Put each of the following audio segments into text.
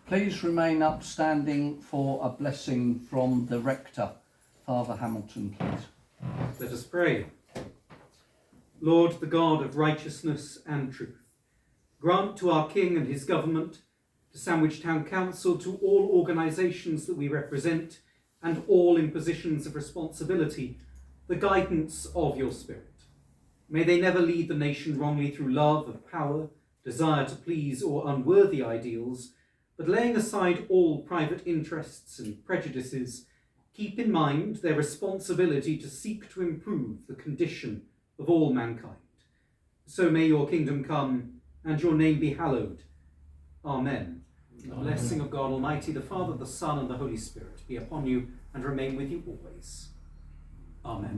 Please remain upstanding for a blessing from the rector. Father Hamilton, please. Let us pray. Lord, the God of righteousness and truth, grant to our King and his government, to Sandwich Town Council, to all organisations that we represent, and all in positions of responsibility, the guidance of your Spirit. May they never lead the nation wrongly through love of power, desire to please, or unworthy ideals, but laying aside all private interests and prejudices, keep in mind their responsibility to seek to improve the condition of all mankind. So may your kingdom come and your name be hallowed. Amen. The blessing of God Almighty, the Father, the Son, and the Holy Spirit be upon you and remain with you always. Amen.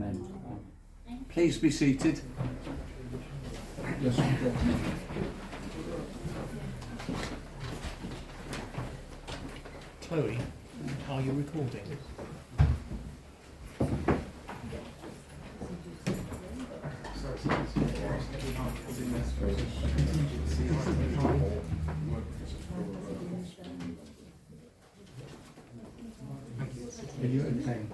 Amen. Please be seated. Chloe, are you recording? Are you okay?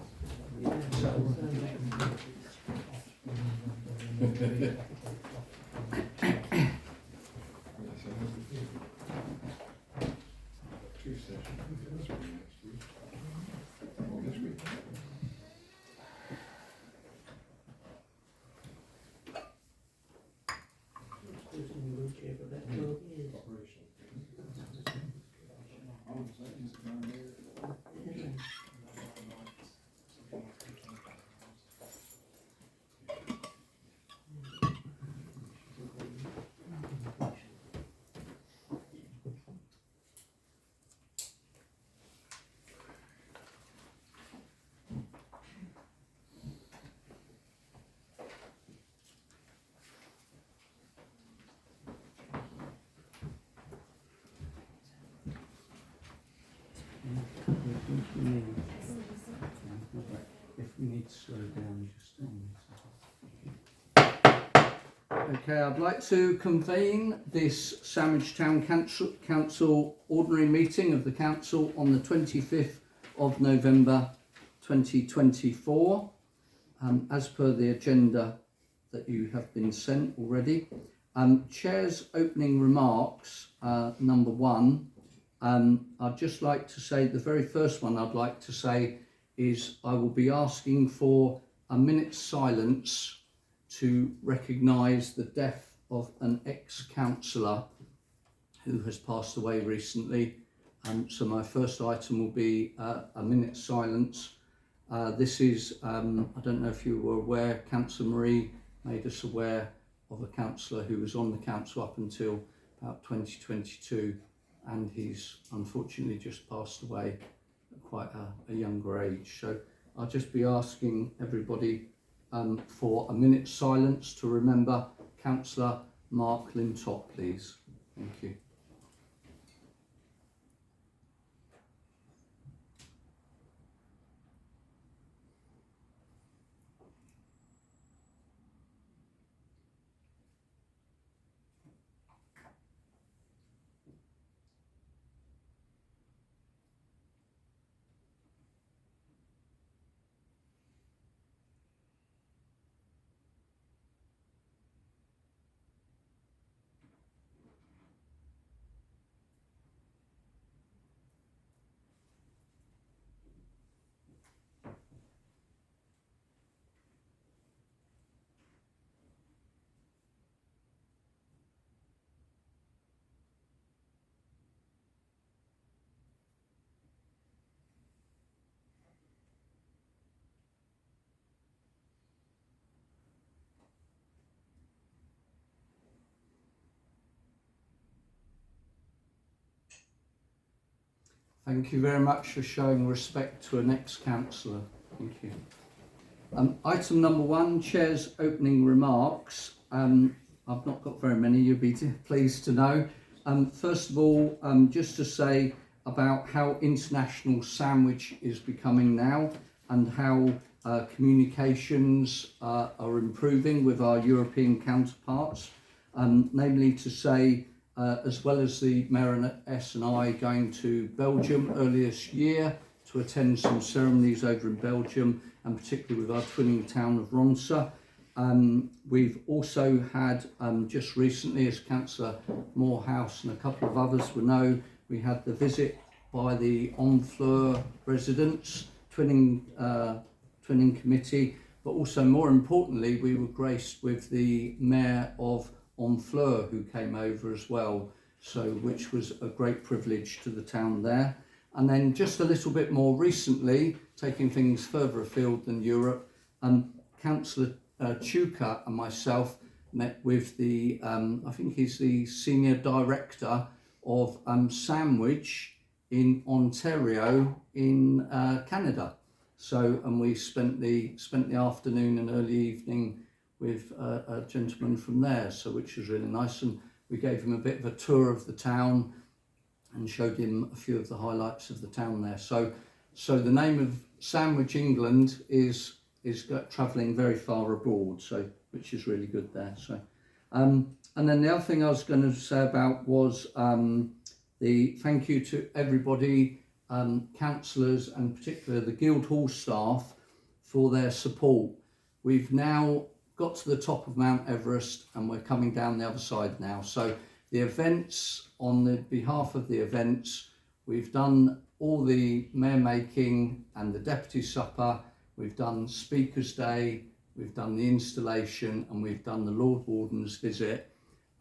If we need to slow down, just okay, I'd like to convene this Sandwich Town Council ordinary meeting of the council on the 25th of November 2024, as per the agenda that you have been sent already. Chair's opening remarks, number one. I'd just like to say, the very first one I'd like to say is I will be asking for a minute's silence to recognise the death of an ex-councillor who has passed away recently. So my first item will be a minute's silence. This is, I don't know if you were aware, Councillor Marie made us aware of a councillor who was on the council up until about 2022. And he's unfortunately just passed away at quite a younger age. So I'll just be asking everybody for a minute's silence to remember Councillor Mark Lintott, please. Thank you. Thank you very much for showing respect to an ex-councillor. Thank you. Item number one, Chair's opening remarks. I've not got very many, you'll be pleased to know. First of all, just to say about how international Sandwich is becoming now and how communications are improving with our European counterparts, namely to say, as well as the Mayor and I going to Belgium earlier this year to attend some ceremonies over in Belgium, and particularly with our twinning town of Ronsa. We've also had, just recently, as Councillor Morehouse and a couple of others will know, we had the visit by the Honfleur residents, twinning committee, but also more importantly, we were graced with the Mayor of Honfleur who came over as well, so which was a great privilege to the town there. And then just a little bit more recently, taking things further afield than Europe, Councillor Chuka and myself met with the, I think he's the Senior Director of Sandwich in Ontario in Canada. So, and we spent the afternoon and early evening with a gentleman from there, so which was really nice. And we gave him a bit of a tour of the town and showed him a few of the highlights of the town there. So the name of Sandwich, England is travelling very far abroad, so which is really good there. So, and then the other thing I was going to say about was the thank you to everybody, councillors and particularly the Guildhall staff for their support. We've now got to the top of Mount Everest and we're coming down the other side now. So the events, on the behalf of the events, we've done all the mayor making and the deputy supper, we've done Speaker's Day, we've done the installation, and we've done the Lord Warden's visit,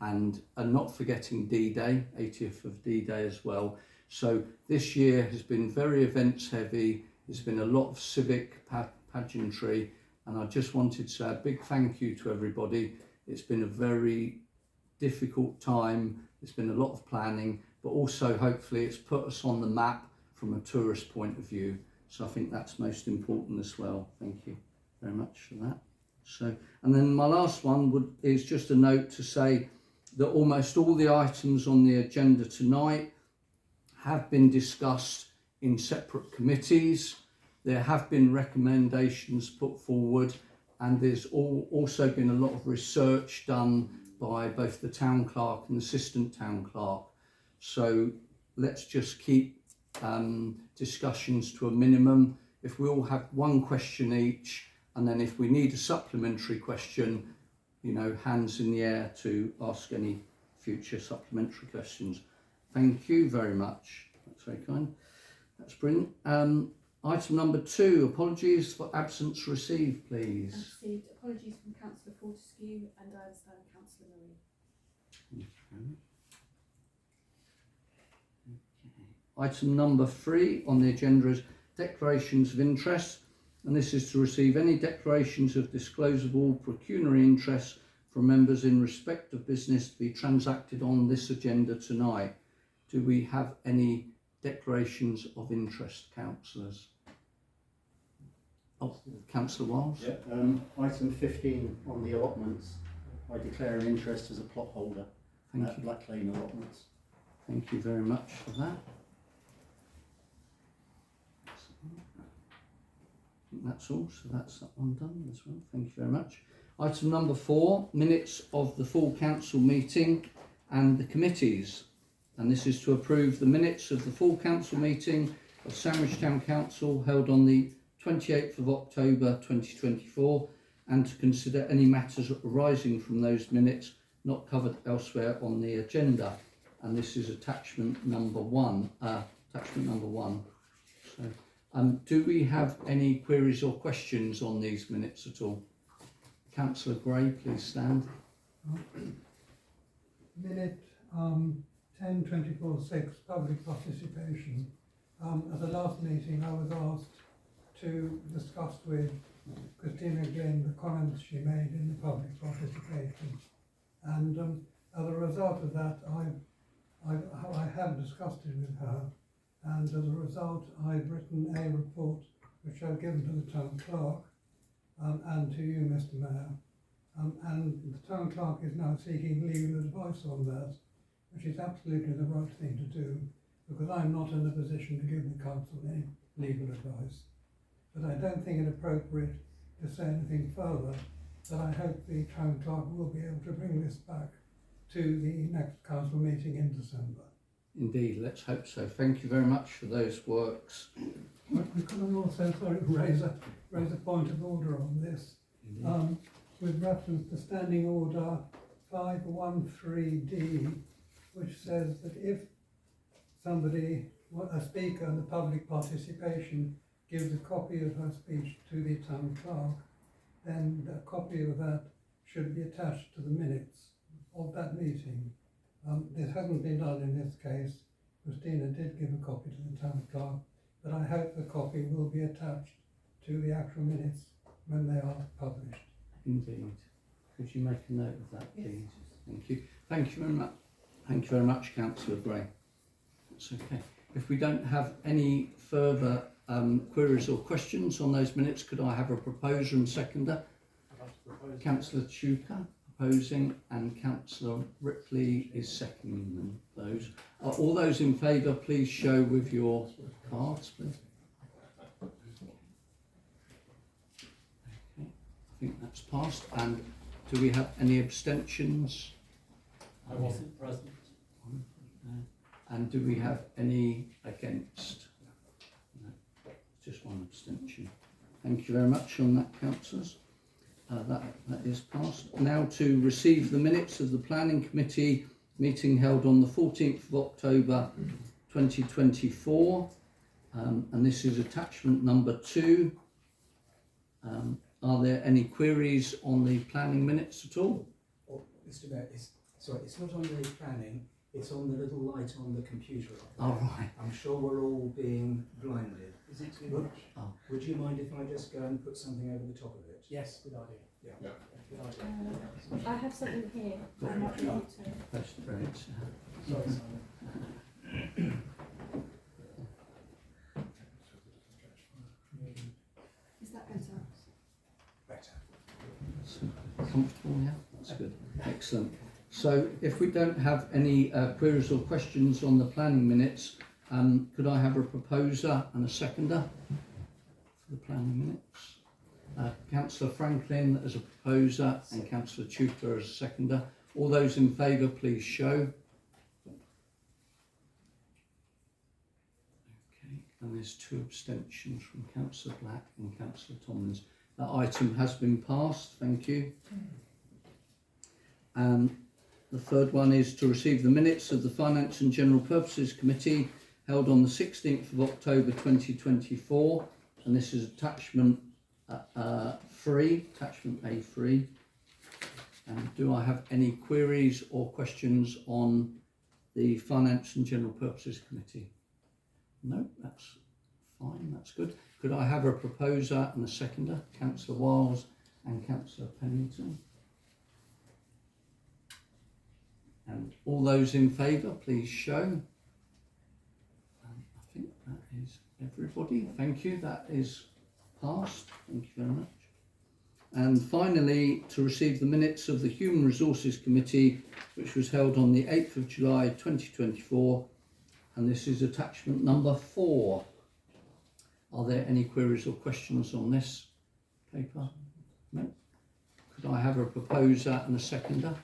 and not forgetting D-Day, 80th of D-Day as well. So this year has been very events heavy, there's been a lot of civic pageantry, and I just wanted to say a big thank you to everybody. It's been a very difficult time, there's been a lot of planning, but also hopefully it's put us on the map from a tourist point of view. So I think that's most important as well. Thank you very much for that. So, and then my last one is just a note to say that almost all the items on the agenda tonight have been discussed in separate committees. There have been recommendations put forward, and there's also been a lot of research done by both the town clerk and the assistant town clerk. So let's just keep discussions to a minimum. If we all have one question each, and then if we need a supplementary question, you know, hands in the air to ask any future supplementary questions. Thank you very much. That's very kind. That's brilliant. Item number 2, apologies for absence received, please. I received apologies from Councillor Fortescue and I understand Councillor Murray. Thank you very much. Okay. Item number 3 on the agenda is declarations of interest, and this is to receive any declarations of disclosable pecuniary interest from members in respect of business to be transacted on this agenda tonight. Do we have any declarations of interest, councillors? Oh, Councillor Wiles? Yeah, item 15 on the allotments. I declare an interest as a plot holder at Black Lane allotments. Thank you very much for that. I think that's all, so that's that one done as well. Thank you very much. Item number 4, minutes of the full council meeting and the committees. And this is to approve the minutes of the full council meeting of Sandwich Town Council held on the 28th of October 2024, and to consider any matters arising from those minutes not covered elsewhere on the agenda. And this is attachment number 1. So, do we have any queries or questions on these minutes at all? Councillor Gray, please stand. Minute 10.24.6, public participation. At the last meeting I was asked to discuss with C.Glynn the comments she made in the public participation, and as a result of that I have discussed it with her, and as a result I've written a report which I've given to the town clerk and to you, Mr. Mayor, and the town clerk is now seeking legal advice on that, which is absolutely the right thing to do, because I'm not in a position to give the council any legal advice. But I don't think it appropriate to say anything further, but I hope the town clerk will be able to bring this back to the next council meeting in December. Indeed, let's hope so. Thank you very much for those works. Could I also, raise a point of order on this? With reference to Standing Order 513D, which says that if somebody, a speaker in the public participation, gives a copy of her speech to the town clerk, then a copy of that should be attached to the minutes of that meeting. This hasn't been done in this case. Christina did give a copy to the town clerk, but I hope the copy will be attached to the actual minutes when they are published. Indeed. Could you make a note of that, please? Thank you. Thank you very much. Thank you very much, Councillor Gray. That's okay. If we don't have any further queries or questions on those minutes, could I have a proposer and seconder? Councillor Tuker proposing and Councillor Ripley is seconding those. All those in favour, please show with your cards, please. Okay, I think that's passed. And do we have any abstentions? I wasn't present. And do we have any against? No, just one abstention. Thank you very much on that, councillors. That is passed. Now to receive the minutes of the Planning Committee meeting held on the 14th of October 2024, and this is attachment number 2. Are there any queries on the planning minutes at all? Oh, Mr. Mayor, it's not on the planning, it's on the little light on the computer. All right. I'm sure we're all being blinded. Is it too Would, much? would you mind if I just go and put something over the top of it? Yes, good idea. Yeah. Good idea. I have something here. I might be able to. That's great. Sorry, Simon. Is that better? Better. Comfortable, yeah? That's good. Excellent. So if we don't have any queries or questions on the planning minutes, could I have a proposer and a seconder for the planning minutes? Councillor Franklin as a proposer and Councillor Tutor as a seconder. All those in favour, please show. Okay, and there's 2 abstentions from Councillor Black and Councillor Tomlins. That item has been passed, thank you. And the third one is to receive the minutes of the Finance and General Purposes Committee held on the 16th of October 2024, and this is attachment 3, attachment A3. And do I have any queries or questions on the Finance and General Purposes Committee? No, that's fine, that's good. Could I have a proposer and a seconder, Councillor Wiles and Councillor Pennington? And all those in favour, please show. I think that is everybody. Thank you, that is passed. Thank you very much. And finally, to receive the minutes of the Human Resources Committee, which was held on the 8th of July 2024, and this is attachment number 4. Are there any queries or questions on this paper? No? Could I have a proposer and a seconder?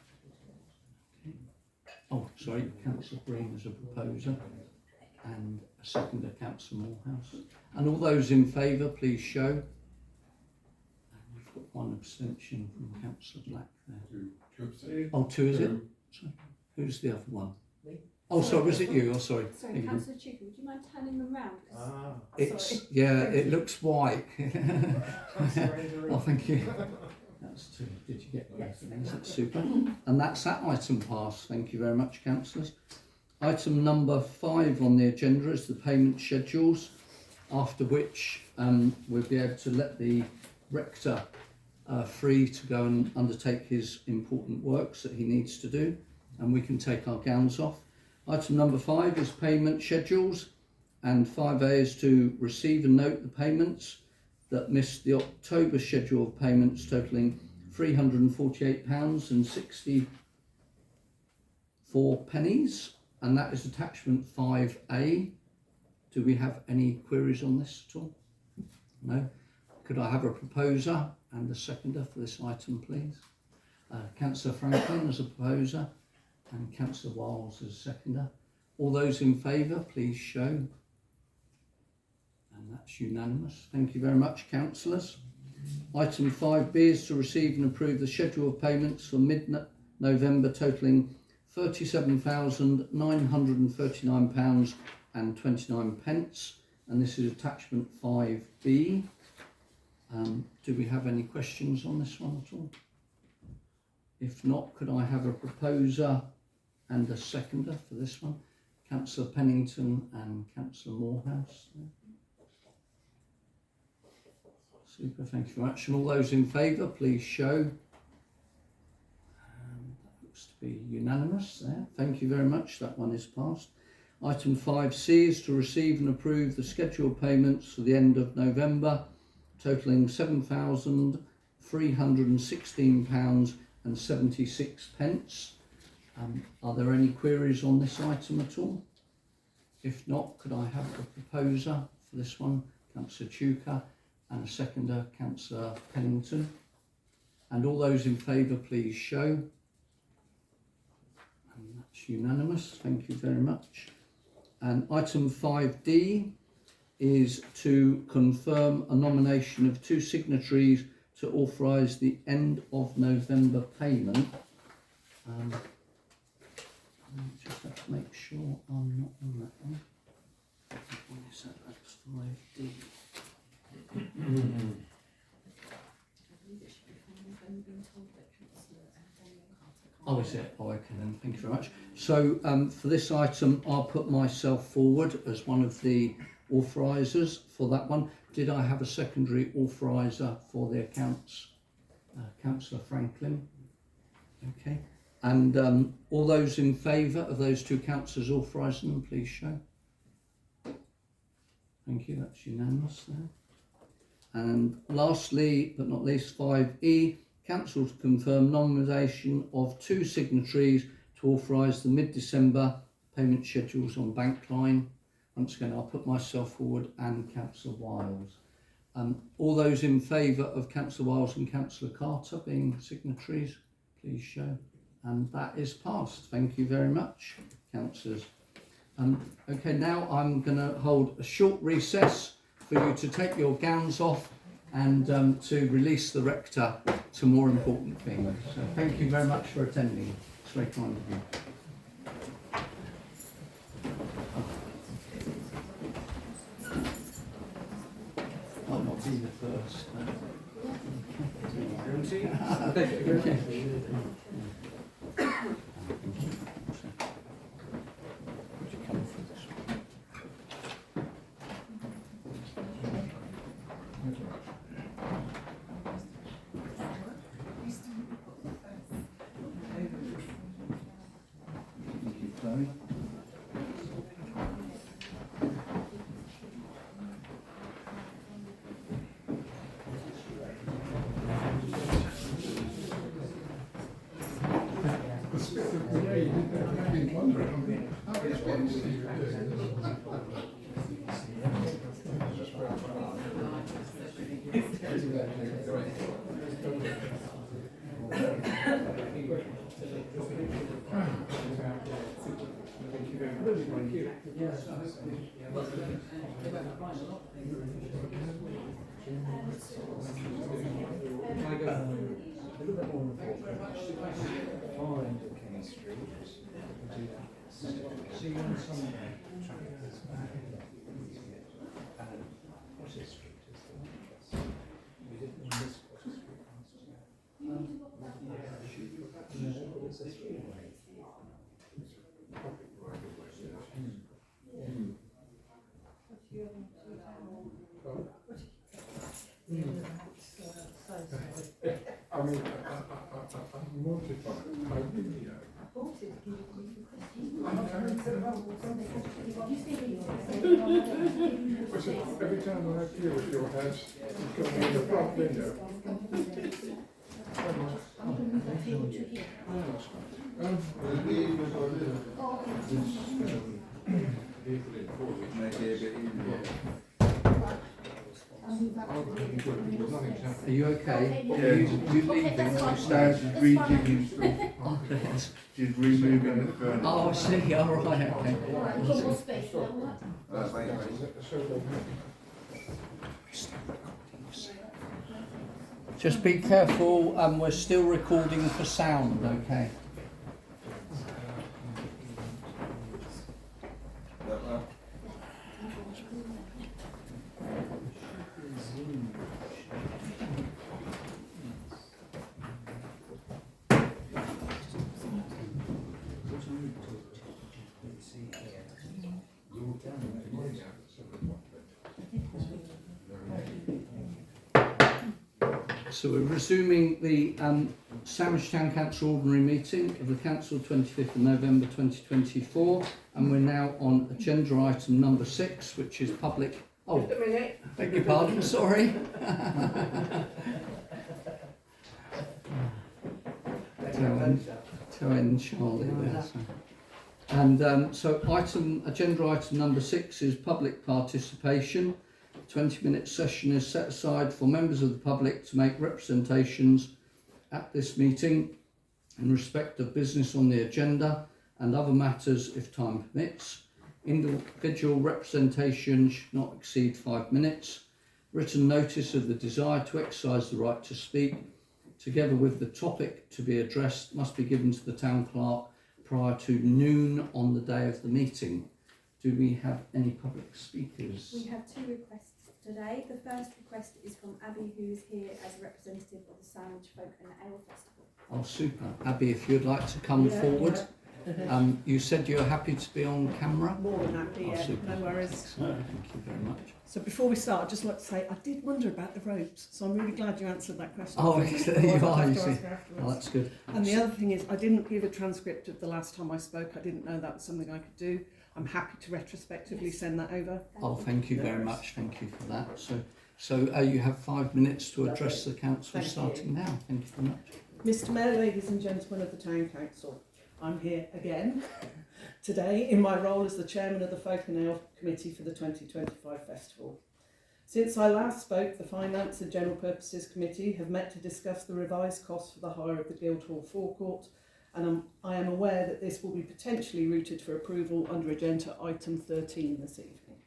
Okay. Oh, sorry, Councillor Green as a proposer and a seconder, Councillor Morehouse. And all those in favour, please show. And we've got 1 abstention from Councillor Black there. Oh, 2 is it? Sorry. Who's the other one? Me. Oh, sorry, was it you? Oh, sorry. Sorry, Councillor Tuker, would you mind turning them round? 'Cause- It's, sorry. yeah, it looks white. Sorry, Oh, thank you. That's 2. Did you get Yes. that? That's super. And that's that item passed. Thank you very much, councillors. Item number 5 on the agenda is the payment schedules, after which we'll be able to let the rector free to go and undertake his important works that he needs to do, and we can take our gowns off. Item number 5 is payment schedules, and 5A is to receive and note the payments that missed the October schedule of payments totalling £348.64 for pennies, and that is attachment 5A. Do we have any queries on this at all? No? Could I have a proposer and a seconder for this item, please? Councillor Franklin as a proposer and Councillor Wiles as a seconder. All those in favour, please show. And that's unanimous. Thank you very much, councillors. Item 5B is to receive and approve the schedule of payments for mid-November totalling £37,939.29, and this is attachment 5B. Do we have any questions on this one at all? If not, could I have a proposer and a seconder for this one? Councillor Pennington and Councillor Morehouse. Super, thank you very much. And all those in favour, please show. That looks to be unanimous there. Thank you very much. That one is passed. Item 5C is to receive and approve the scheduled payments for the end of November, totalling £7,316.76. Are there any queries on this item at all? If not, could I have a proposer for this one, Councillor Chuka, and a seconder, Councillor Pennington? And all those in favour, please show. And that's unanimous. Thank you very much. And item 5D is to confirm a nomination of 2 signatories to authorise the end of November payment. I just have to make sure I'm not on that one. What is that? That's 5D. I believe it should be fine. I've only been told that Councillor Carter can't. Oh, is it? Oh, okay then. Thank you very much. So for this item, I'll put myself forward as one of the authorisers for that one. Did I have a secondary authoriser for the accounts? Councillor Franklin. Okay. And all those in favour of those 2 councillors authorising them, please show. Thank you, that's unanimous there. And lastly, but not least, 5E, council to confirm nomination of 2 signatories to authorise the mid-December payment schedules on Bankline. Once again, I'll put myself forward and Councillor Wiles. All those in favour of Councillor Wiles and Councillor Carter being signatories, please show. And that is passed. Thank you very much, councillors. Okay, now I'm going to hold a short recess for you to take your gowns off and to release the rector to more important things. So thank you very much for attending. It's very kind of you. I'll not be the first. Okay. Would you come for this one? Thank you, Chloe. See you on Sunday. What is street? We didn't know this was a street last year. It's a three-way. I mean, I'm mortified. I really am. Every time I appear at your house, you come in the front window. Oh, that's right. Are you okay? Yeah. You leaving or you staying? Just redigging through, Oh, yes. just removing the furniture. Oh, I see. All right. Okay. Alright, we've got more space now. Just be careful. We're still recording for sound. Okay. So we're resuming the Sandwich Town Council Ordinary Meeting of the Council 25th of November 2024, and we're now on agenda item number 6, which is public... Oh, Just a minute. beg your pardon, sorry. To end Charlie there. So. And so agenda item number 6 is public participation. 20-minute session is set aside for members of the public to make representations at this meeting in respect of business on the agenda and other matters if time permits. Individual representation should not exceed 5 minutes. Written notice of the desire to exercise the right to speak, together with the topic to be addressed, must be given to the town clerk prior to noon on the day of the meeting. Do we have any public speakers? We have 2 requests today. The first request is from Abby, who is here as a representative of the Sandwich Folk and Ale Festival. Oh, super. Abby, if you'd like to come forward. You said you were happy to be on camera? More than happy, yeah, super. no worries. Excellent. Thank you very much. So before we start, I'd just like to say I did wonder about the ropes, so I'm really glad you answered that question. Oh, Otherwise there you I'd are, have you to see. ask her afterwards. Oh, that's good. And the other thing is, I didn't give a transcript of the last time I spoke. I didn't know that was something I could do. I'm happy to retrospectively send that over. Oh, thank you very much. Thank you for that. So you have 5 minutes to address the council Thank starting now. Thank you very much. Mr Mayor, ladies and gentlemen of the Town Council, I'm here again today in my role as the Chairman of the Folk and Ale Committee for the 2025 Festival. Since I last spoke, the Finance and General Purposes Committee have met to discuss the revised costs for the hire of the Guildhall forecourt, and I am aware that this will be potentially routed for approval under agenda item 13 this evening.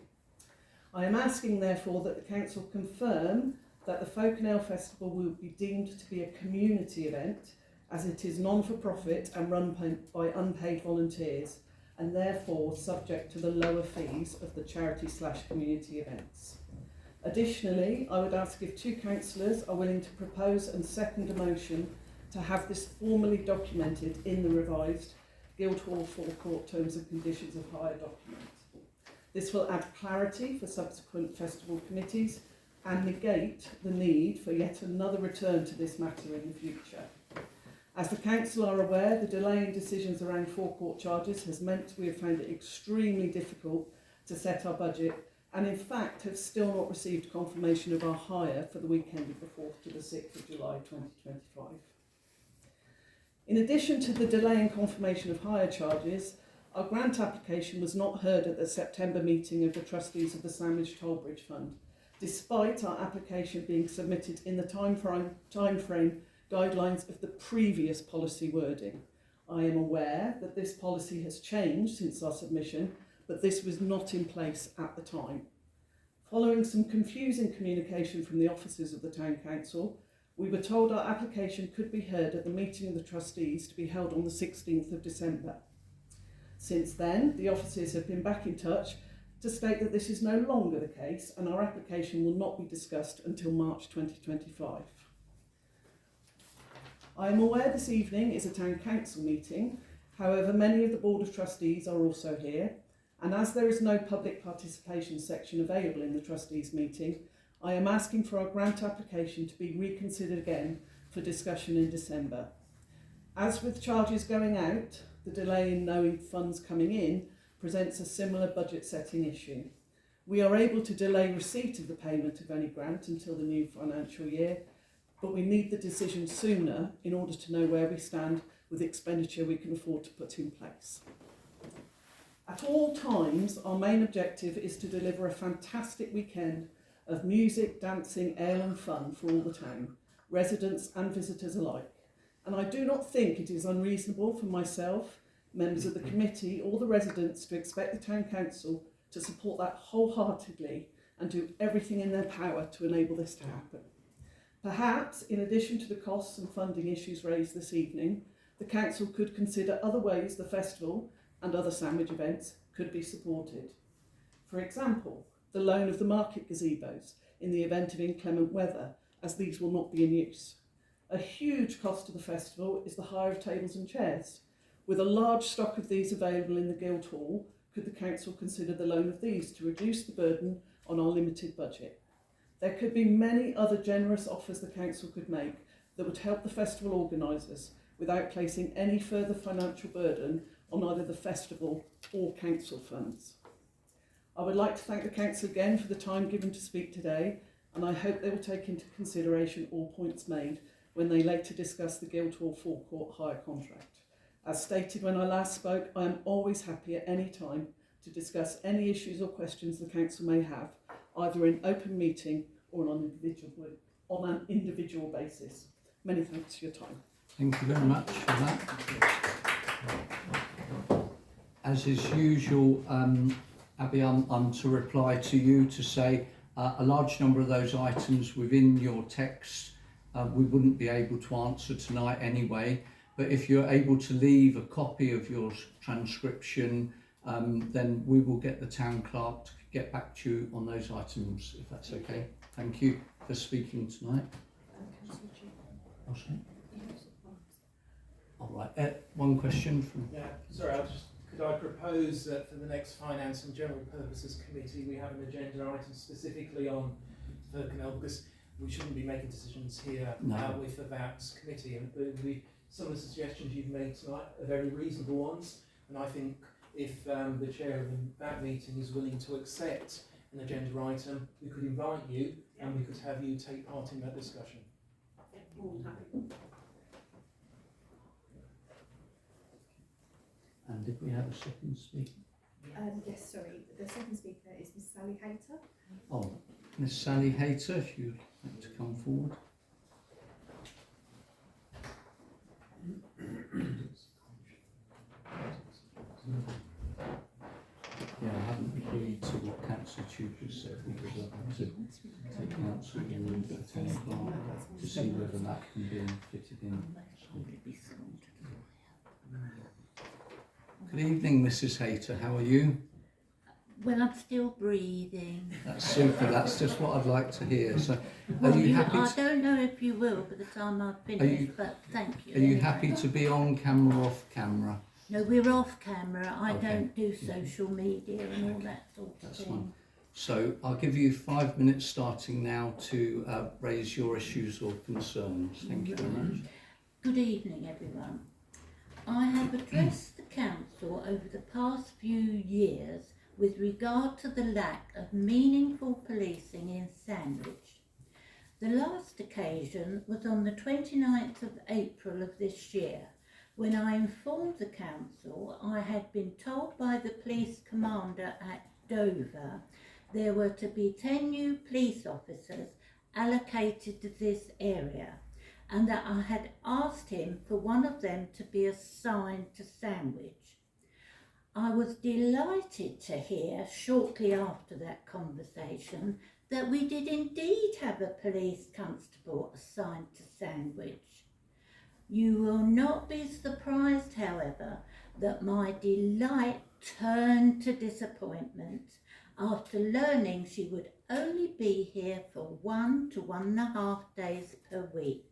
I am asking therefore that the Council confirm that the Folk and Ale Festival will be deemed to be a community event, as it is non-for-profit and run by unpaid volunteers, and therefore subject to the lower fees of the charity/community events. Additionally, I would ask if 2 councillors are willing to propose and second a motion to have this formally documented in the revised Guildhall forecourt terms and conditions of hire document. This will add clarity for subsequent festival committees and negate the need for yet another return to this matter in the future. As the Council are aware, the delay in decisions around forecourt charges has meant we have found it extremely difficult to set our budget, and in fact have still not received confirmation of our hire for the weekend of the 4th to the 6th of July 2025. In addition to the delay in confirmation of hire charges, our grant application was not heard at the September meeting of the trustees of the Sandwich Toll Bridge Fund, despite our application being submitted in the timeframe guidelines of the previous policy wording. I am aware that this policy has changed since our submission, but this was not in place at the time. Following some confusing communication from the officers of the Town Council, we were told our application could be heard at the meeting of the trustees to be held on the 16th of December. Since then, the officers have been back in touch to state that this is no longer the case and our application will not be discussed until March 2025. I am aware this evening is a Town Council meeting, however many of the Board of Trustees are also here, and as there is no public participation section available in the Trustees meeting, I am asking for our grant application to be reconsidered again for discussion in December. As with charges going out, the delay in knowing funds coming in presents a similar budget setting issue. We are able to delay receipt of the payment of any grant until the new financial year, but we need the decision sooner in order to know where we stand with expenditure we can afford to put in place. At all times, our main objective is to deliver a fantastic weekend of music, dancing, ale and fun for all the town, residents and visitors alike. And I do not think it is unreasonable for myself, members of the committee or the residents to expect the Town Council to support that wholeheartedly and do everything in their power to enable this to happen. Perhaps, in addition to the costs and funding issues raised this evening, the Council could consider other ways the festival and other sandwich events could be supported. For example, the loan of the market gazebos in the event of inclement weather, as these will not be in use. A huge cost to the festival is the hire of tables and chairs. With a large stock of these available in the Guildhall, could the Council consider the loan of these to reduce the burden on our limited budget? There could be many other generous offers the Council could make that would help the festival organisers without placing any further financial burden on either the festival or Council funds. I would like to thank the Council again for the time given to speak today, and I hope they will take into consideration all points made when they later discuss the Guildhall forecourt hire contract. As stated when I last spoke, I am always happy at any time to discuss any issues or questions the Council may have, either in open meeting or on an individual basis. Many thanks for your time. Thank you very much for that. As is usual, Abby, I'm to reply to you to say a large number of those items within your text we wouldn't be able to answer tonight anyway, but if you're able to leave a copy of your transcription, then we will get the Town Clerk to get back to you on those items, if that's okay. Thank you for speaking tonight. What's that? All right, one question from... Yeah, sorry, could I propose that for the next Finance and General Purposes Committee we have an agenda item specifically on Birkenhead, because we shouldn't be making decisions here with the VATS committee, and some of the suggestions you've made tonight are very reasonable ones, and I think if the chair of that meeting is willing to accept an agenda item, we could invite you and we could have you take part in that discussion. And did we have a second speaker? Yes, sorry. The second speaker is Miss Sally Hayter. Oh, Miss Sally Hayter, if you'd like to come forward. Yeah, I haven't agreed to what Councillor Tutor said because I'd like to take council and move the Town Clerk to see whether that can be fitted in. Good evening, Mrs. Hayter. How are you? Well, I'm still breathing. That's super. That's just what I'd like to hear. So, Well, are you happy? I don't know if you will by the time I've finished, but thank you. Are you happy to be on camera, off camera? No, we're off camera. I Okay. don't do social media and all that sort of That's thing. fine. So I'll give you 5 minutes starting now to raise your issues or concerns. Thank you very much. Good evening, everyone. I have addressed the Council over the past few years with regard to the lack of meaningful policing in Sandwich. The last occasion was on the 29th of April of this year, when I informed the Council I had been told by the police commander at Dover there were to be 10 new police officers allocated to this area, and that I had asked him for one of them to be assigned to Sandwich. I was delighted to hear shortly after that conversation that we did indeed have a police constable assigned to Sandwich. You will not be surprised, however, that my delight turned to disappointment after learning she would only be here for 1 to 1.5 days per week.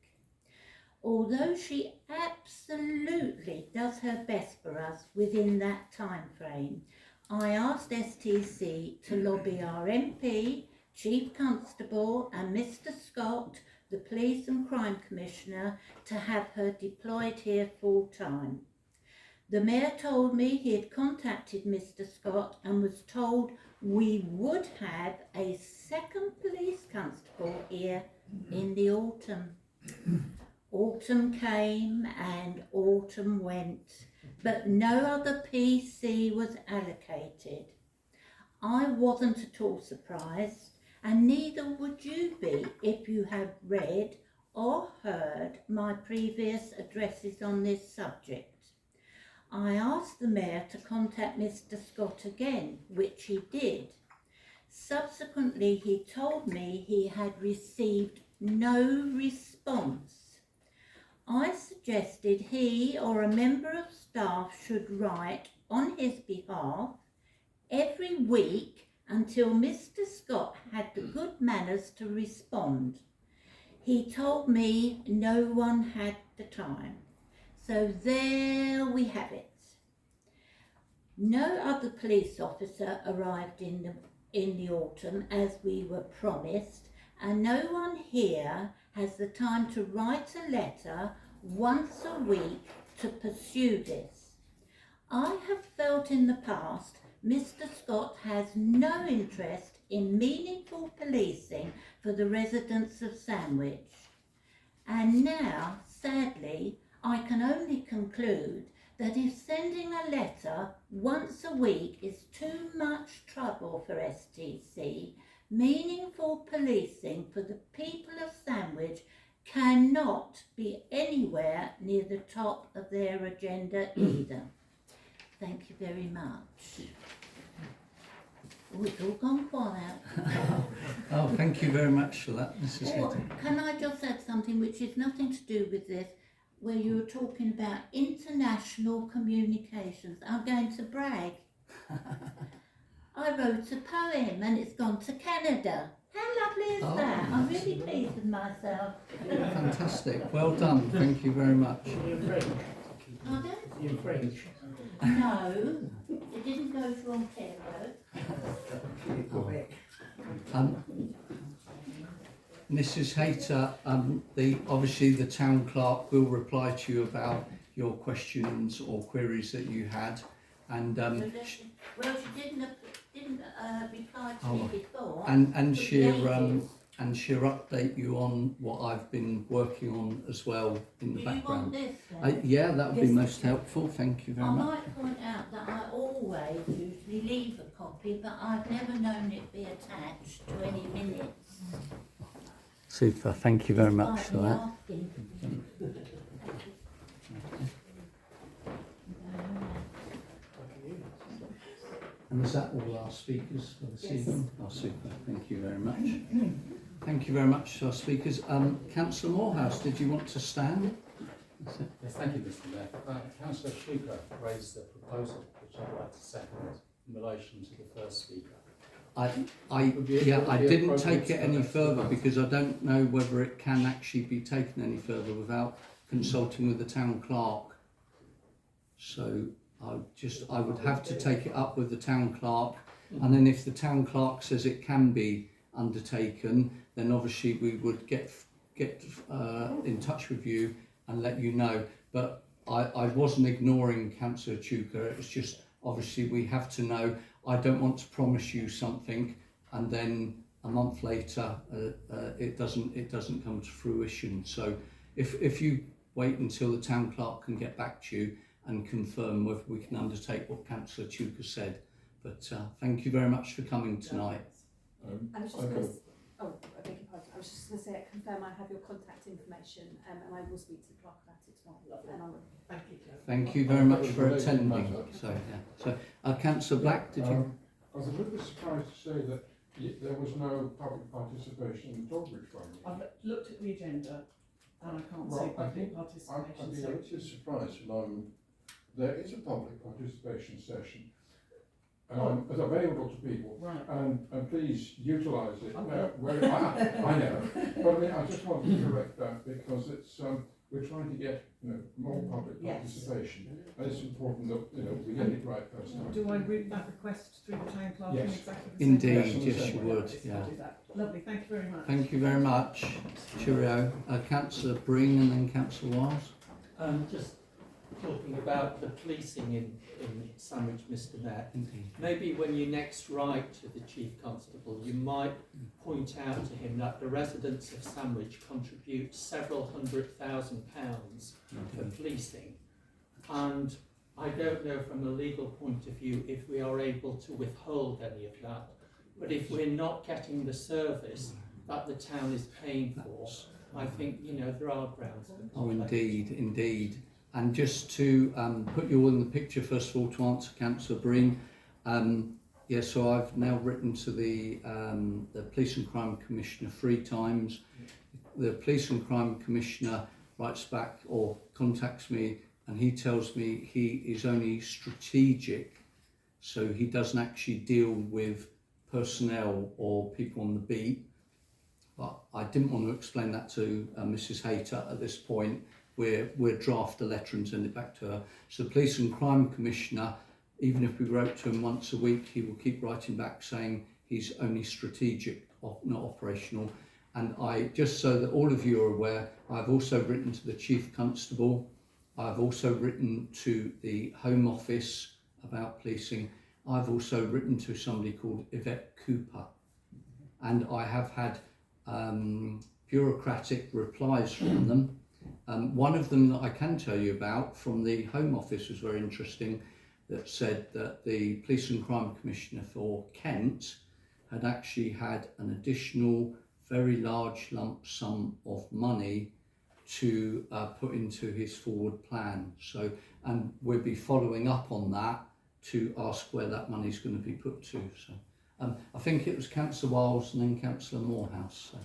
Although she absolutely does her best for us within that time frame, I asked STC to lobby our MP, Chief Constable and Mr. Scott, the Police and Crime Commissioner, to have her deployed here full time. The Mayor told me he had contacted Mr. Scott and was told we would have a second police constable here in the autumn. Autumn came and autumn went, but no other PC was allocated. I wasn't at all surprised, and neither would you be if you had read or heard my previous addresses on this subject. I asked the Mayor to contact Mr. Scott again, which he did. Subsequently, he told me he had received no response. I suggested he or a member of staff should write on his behalf every week until Mr. Scott had the good manners to respond. He told me no one had the time. So there we have it. No other police officer arrived in the autumn as we were promised, and no one here has the time to write a letter once a week to pursue this. I have felt in the past Mr. Scott has no interest in meaningful policing for the residents of Sandwich. And now, sadly, I can only conclude that if sending a letter once a week is too much trouble for STC, meaningful policing for the people of Sandwich cannot be anywhere near the top of their agenda either. Thank you very much. Oh, it's all gone quiet. Oh, thank you very much for that, Mrs. Hayton. Can I just add something which is nothing to do with this, where you were talking about international communications? I'm going to brag. I wrote a poem and it's gone to Canada. How lovely is that? I'm really pleased with myself. Fantastic. Well done. Thank you very much. Pardon? In French. No, it didn't go to Ontario. Mrs. Hayter, obviously the town clerk will reply to you about your questions or queries that you had, and Well, she didn't reply to me before. and for she'll ages. and she'll update you on what I've been working on as well in the Do you want background. this then? Yeah, that would be Yes, most helpful. Thank you very I much. might point out that I always usually leave a copy, but I've never known it be attached to any minutes. Super. Thank you very much Despite for me that. asking. And is that all our speakers for this Yes. evening? Oh, super. Thank you very much. Thank you very much to our speakers. Councillor Morehouse, did you want to stand? That's it. Yes, thank you, Mr. Mayor. Councillor Schuker raised a proposal which I'd like to second in relation to the first speaker. I Would be didn't appropriate take to it any go back to further the because I don't know whether it can actually be taken any further without consulting with the town clerk. So I would have to take it up with the town clerk, and then if the town clerk says it can be undertaken, then obviously we would get in touch with you and let you know. But I wasn't ignoring Councillor Chuka. It was just obviously we have to know. I don't want to promise you something and then a month later it doesn't come to fruition. So if you wait until the town clerk can get back to you and confirm whether we can undertake what Councillor Chuka said. But thank you very much for coming tonight. I was just going to, I beg your pardon. I was just going to say, confirm I have your contact information, and I will speak to the clerk about it tomorrow. And I will. Thank you. Thank you very much for attending. So Councillor Black, did you? I was a little bit surprised to say that there was no public participation in the Torbridge one. I've looked at the agenda and I can't Well, see I public think participation. I'd be a little surprised, and there is a public participation session it's available to people, Right. and please utilise it. Okay. I know, but I mean, I just wanted to correct that because it's we're trying to get more public Yes. participation, and it's important that we get it right first time. Do I route that request through the town clerk in Yes. exactly the same Indeed, way? yes you would, I'll yeah. do that. Lovely, thank you very much. Thank you very much. Cheerio. Councillor Breen and then Councillor Wiles. Just talking about the policing in Sandwich, Mr. Mayor. Indeed. Maybe when you next write to the Chief Constable, you might point out to him that the residents of Sandwich contribute several £100,000 for policing. And I don't know from a legal point of view if we are able to withhold any of that. But if we're not getting the service that the town is paying for, I think, you know, there are grounds for Oh, indeed, indeed. And just to put you all in the picture, first of all, to answer Councillor Breen, yeah, so I've now written to the Police and Crime Commissioner 3 times. The Police and Crime Commissioner writes back or contacts me, and he tells me he is only strategic, so he doesn't actually deal with personnel or people on the beat. But I didn't want to explain that to Mrs. Hayter at this point. We'll draft a letter and send it back to her. So the Police and Crime Commissioner, even if we wrote to him once a week, he will keep writing back saying he's only strategic, not operational. And I, just so that all of you are aware, I've also written to the Chief Constable. I've also written to the Home Office about policing. I've also written to somebody called Yvette Cooper. And I have had bureaucratic replies from them. One of them that I can tell you about from the Home Office was very interesting, that said that the Police and Crime Commissioner for Kent had actually had an additional very large lump sum of money to put into his forward plan. So, and we'll be following up on that to ask where that money is going to be put to. So, I think it was Councillor Wiles and then Councillor Morehouse. So.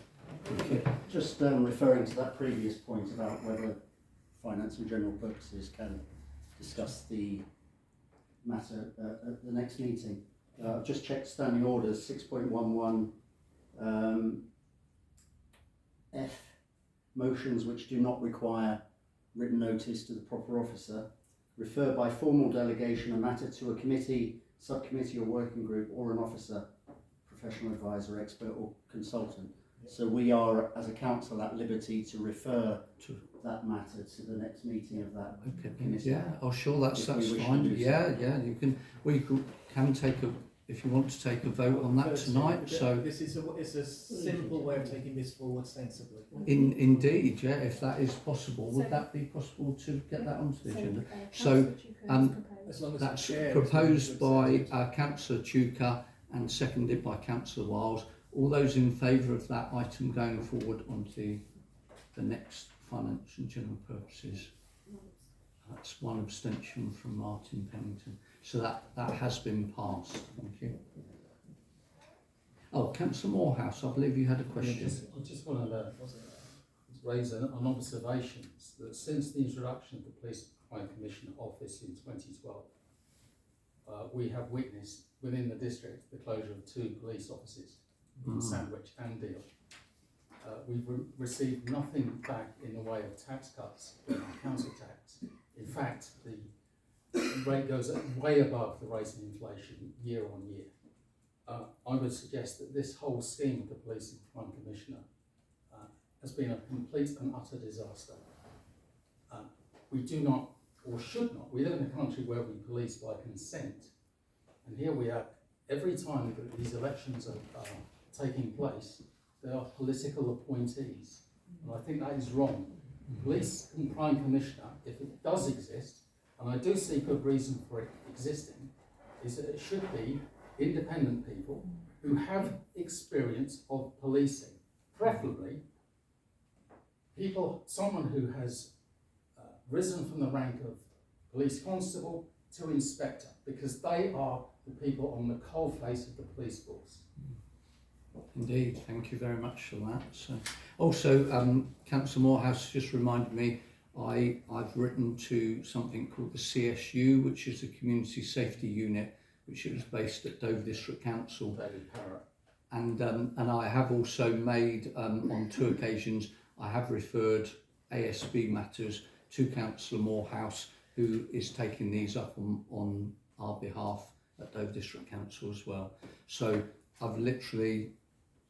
Just referring to that previous point about whether Finance and General Purposes can discuss the matter at the next meeting. I've just checked standing orders 6.11 F, motions which do not require written notice to the proper officer, refer by formal delegation a matter to a committee, subcommittee or working group or an officer, professional advisor, expert or consultant. So we are, as a council, at liberty to refer to that matter to the next meeting of that committee. Yeah, oh sure, that's fine. Yeah, yeah, you can. We can take a, if you want to take a vote on that tonight. So this is it's a simple way of taking this forward sensibly. Indeed, yeah, if that is possible, would that be possible to get that onto the agenda? So that's proposed by Councillor Chuka and seconded by Councillor Wiles. All those in favour of that item going forward onto the next Finance and General Purposes? That's one abstention from Martin Pennington. So that has been passed. Thank you. Oh, Councillor Morehouse, I believe you had a question. I just want to raise an observation that since the introduction of the Police and Crime Commissioner Office in 2012, we have witnessed within the district the closure of 2 police offices in Sandwich and Deal. We've received nothing back in the way of tax cuts in our council tax. In fact, the rate goes way above the rate of inflation year on year. I would suggest that this whole scheme of the Police and Crime Commissioner has been a complete and utter disaster. We do not, or should not, we live in a country where we police by consent, and here we are, every time that these elections are taking place, there are political appointees, and I think that is wrong. Police and Crime Commissioner, if it does exist, and I do see good reason for it existing, is that it should be independent people who have experience of policing, preferably someone who has risen from the rank of police constable to inspector, because they are the people on the coal face of the police force. Indeed, thank you very much for that. So, also, Councillor Morehouse just reminded me, I've written to something called the CSU, which is the Community Safety Unit, which is based at Dover District Council. David Parrott. And I have also made, on 2 occasions, I have referred ASB matters to Councillor Morehouse, who is taking these up on our behalf at Dover District Council as well. So I've literally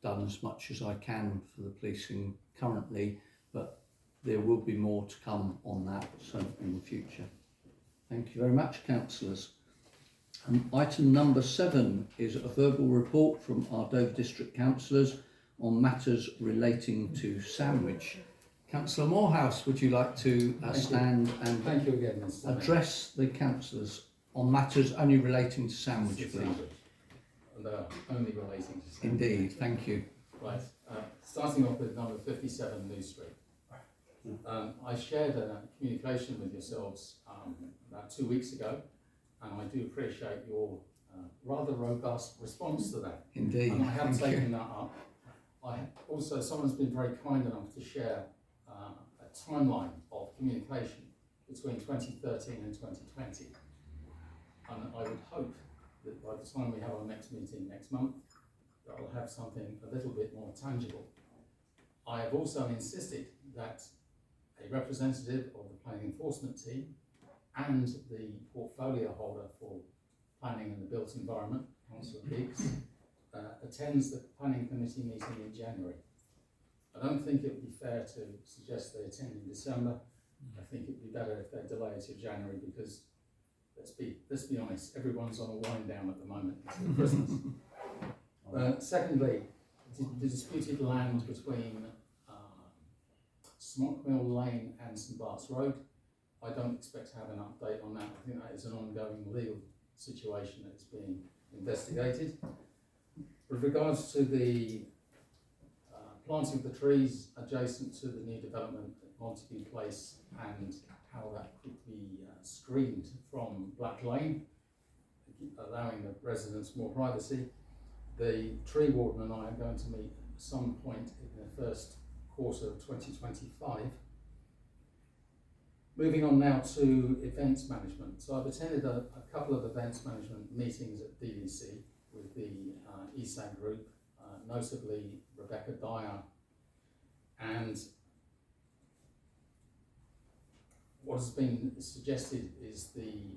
done as much as I can for the policing currently, but there will be more to come on that in the future. Thank you very much, councillors. Item number 7 is a verbal report from our Dover District councillors on matters relating to Sandwich. Councillor Morehouse, would you like to stand and Thank you again, Mr. Mayor. address the councillors on matters only relating to Sandwich, please? Only relating to Sandwich. Indeed, thank you. Right, starting off with number 57 New Street. I shared a communication with yourselves about 2 weeks ago, and I do appreciate your rather robust response to that. Indeed, And I have thank taken you. that up. Also, someone's been very kind enough to share a timeline of communication between 2013 and 2020. And I would hope that by the time we have our next meeting next month, that I'll have something a little bit more tangible. I have also insisted that a representative of the planning enforcement team and the portfolio holder for planning and the built environment, Councillor Biggs, attends the planning committee meeting in January. I don't think it would be fair to suggest they attend in December. I think it would be better if they delay it to January because, let's be honest, everyone's on a wind down at the moment until Christmas. Secondly, the disputed land between Smock Mill Lane and St Bart's Road. I don't expect to have an update on that. I think that is an ongoing legal situation that is being investigated. With regards to the planting of the trees adjacent to the new development at Montague Place and how that could be screened from Black Lane, allowing the residents more privacy, the tree warden and I are going to meet at some point in the first quarter of 2025. Moving on now to events management. So I've attended a couple of events management meetings at DDC with the ESAG group, notably Rebecca Dyer, and what has been suggested is the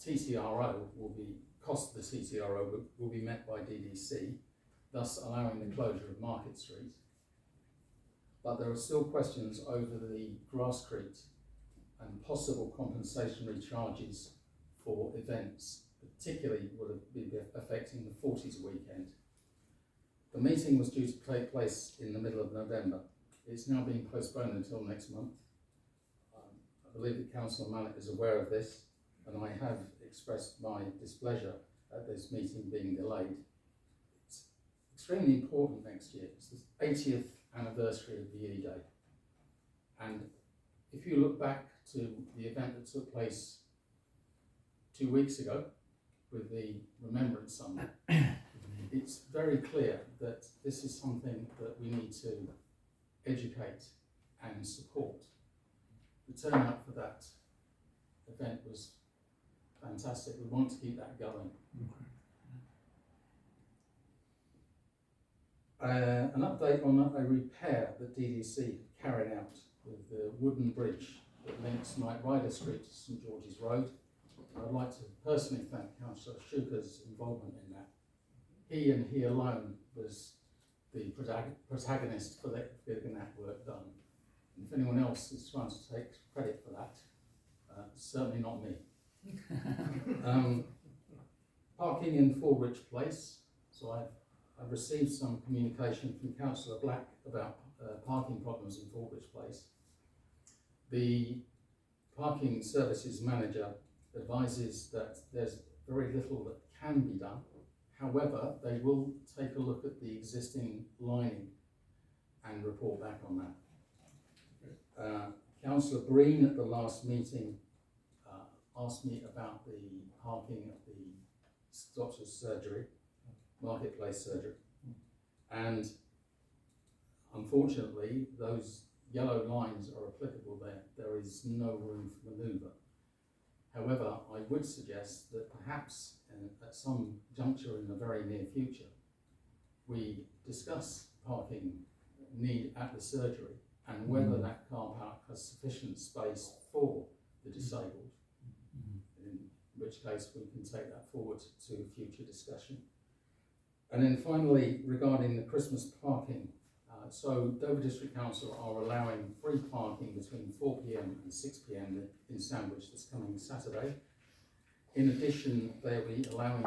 TCRO will be, cost of the TCRO will be met by DDC, thus allowing the closure of Market Street. But there are still questions over the Grasscrete and possible compensatory charges for events, particularly would be affecting the 40s weekend. The meeting was due to take place in the middle of November. It's now being postponed until next month. I believe that Councillor Mallet is aware of this, and I have expressed my displeasure at this meeting being delayed. It's extremely important next year. It's the 80th anniversary of VE Day. And if you look back to the event that took place 2 weeks ago with the Remembrance Sunday, it's very clear that this is something that we need to educate and support. The turnout for that event was fantastic. We want to keep that going. An update on a repair that DDC carried out with the wooden bridge that links Knight Rider Street to St George's Road. I'd like to personally thank Councillor Schuker's involvement in that. He and he alone was the protagonist for getting that work done. And if anyone else is trying to take credit for that, certainly not me. Parking in Fallbridge Place. So I've received some communication from Councillor Black about parking problems in Fallbridge Place. The parking services manager advises that there's very little that can be done. However, they will take a look at the existing lining and report back on that. Councillor Breen at the last meeting asked me about the parking at the doctor's surgery, Marketplace surgery, and unfortunately those yellow lines are applicable there. There is no room for manoeuvre. However, I would suggest that perhaps at some juncture in the very near future, we discuss parking need at the surgery and whether that car park has sufficient space for the disabled, in which case we can take that forward to future discussion. And then finally, regarding the Christmas parking, So Dover District Council are allowing free parking between 4 p.m. and 6 p.m. in Sandwich this coming Saturday. In addition, they'll be allowing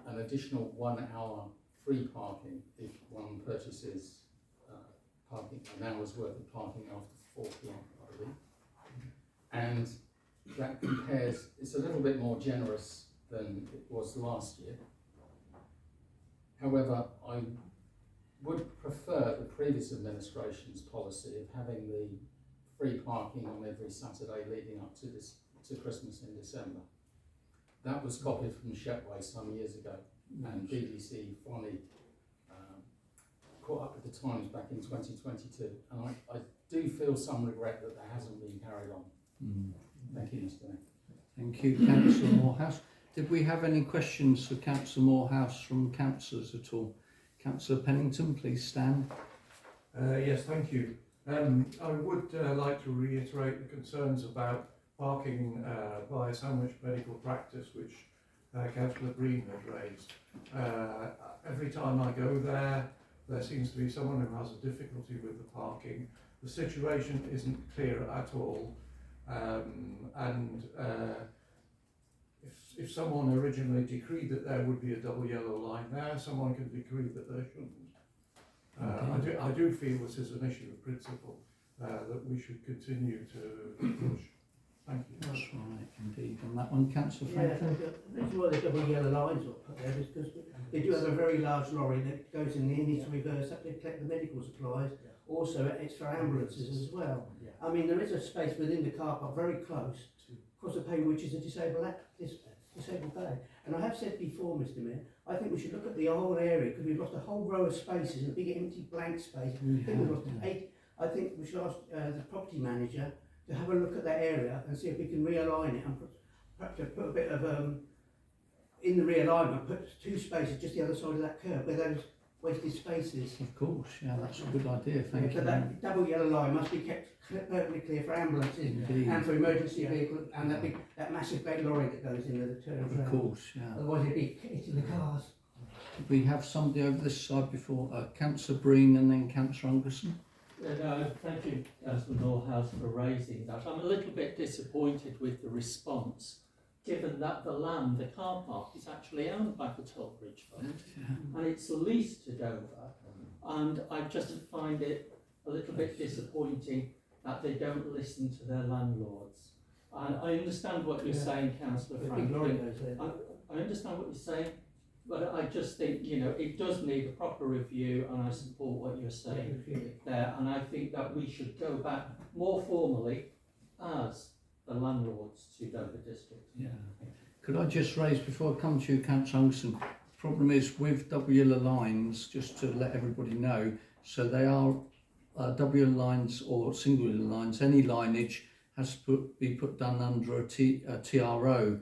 an additional 1 hour free parking if one purchases parking, an hour's worth of parking after 4 p.m. I believe. And that compares, it's a little bit more generous than it was last year. However, I would prefer the previous administration's policy of having the free parking on every Saturday leading up to Christmas in December. That was copied from Shepway some years ago, and BBC finally caught up with the times back in 2022, and I do feel some regret that that hasn't been carried on. Thank you, Mr. Mayor. Thank you, Councillor Morehouse. Did we have any questions for Councillor Morehouse from councillors at all? Councillor Pennington, please stand. Yes, thank you. I would like to reiterate the concerns about parking by Sandwich Medical Practice, which Councillor Green had raised. Every time I go there, there seems to be someone who has a difficulty with the parking. The situation isn't clear at all, and if someone originally decreed that there would be a double yellow line there, someone can decree that there shouldn't. I do feel this is an issue of principle that we should continue to push. Thank you. That's right, indeed. On that one, Councillor Yeah, Franklin. the reason why the double yellow lines are put there is because they do have a very large lorry that goes in there, needs to reverse up to collect the medical supplies. Also, it's for ambulances as well. I mean, there is a space within the car park very close, across the pavement, which is a disabled bay. And I have said before, Mr. Mayor, I think we should look at the whole area, because we've lost a whole row of spaces, a big empty blank space. I think we've lost 8. I think we should ask the property manager to have a look at that area and see if we can realign it, and perhaps put a bit of in the realignment, put 2 spaces just the other side of that curb where those wasted spaces. Of course, yeah, that's a good idea. Thank you. But that double yellow line must be kept perfectly clear for ambulances and for emergency vehicles, and that massive big lorry that goes in the turn. Of course, yeah. Otherwise it'd be hitting the cars. Did we have somebody over this side before? Councillor Breen and then Councillor Ungerson. No, thank you, Councillor Morehouse, for raising that. I'm a little bit disappointed with the response, given that the land, the car park, is actually owned by the Tollbridge Fund, and it's leased to Dover, and I just find it a little bit disappointing that they don't listen to their landlords. And I understand what you're saying, Councillor Franklin. I understand what you're saying, but I just think, you know, it does need a proper review, and I support what you're saying there. And I think that we should go back more formally as the landlords to Dover District. Yeah. Could I just raise, before I come to you, Councillor Ungerson, the problem is with double yellow lines, just to let everybody know, so they are double yellow lines or single yellow lines, any lineage has to be put down under a TRO.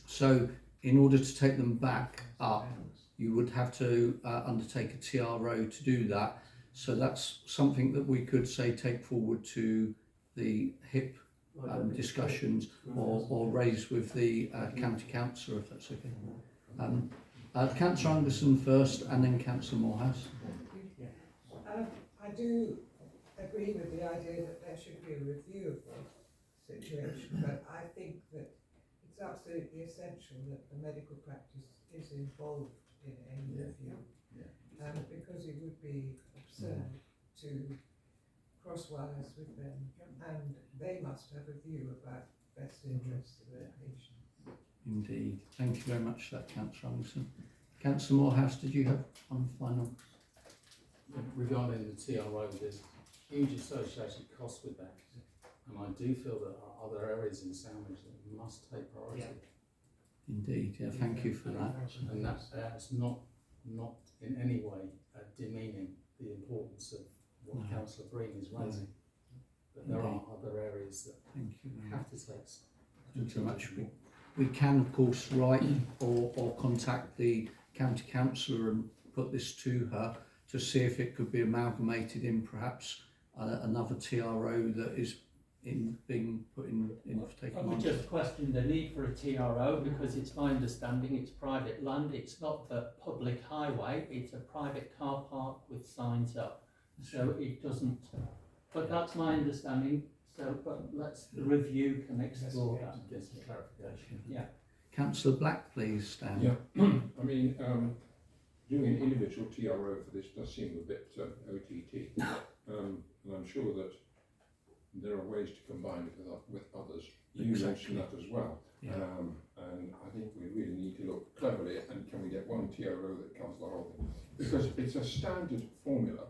So in order to take them back up, you would have to undertake a TRO to do that. So that's something that we could say take forward to the HIP discussions or raise with the county councillor, if that's okay. Councillor Ungerson first and then Councillor Morehouse. I do agree with the idea that there should be a review of the situation, but I think that it's absolutely essential that the medical practice is involved in any review, because it would be absurd to cross wires with them, and they must have a view about best interests of their patients. Indeed. Thank you very much for that, Councillor Ungerson. Councillor Morehouse, did you have one final? Regarding the TRO, there's huge associated costs with that, and I do feel that there are other areas in Sandwich that must take priority. Indeed, yeah, thank you for that. And that's not in any way demeaning the importance of what Councillor Breen is raising. But there are other areas that have to take. Thank you very much. We can, of course, write or contact the county councillor and put this to her to see if it could be amalgamated in perhaps another TRO that is in being put in for taking I would on. just question the need for a TRO because it's my understanding it's private land. It's not the public highway. It's a private car park with signs up. So it doesn't. But that's my understanding. So, but the review can explore that. Get some clarification. Yeah. Councillor Black, please, Stan. Yeah, I mean, doing an individual TRO for this does seem a bit OTT, and I'm sure that there are ways to combine it with others. You mentioned that as well, Yeah. and I think we really need to look cleverly and can we get one TRO that covers the whole thing? Because it's a standard formula.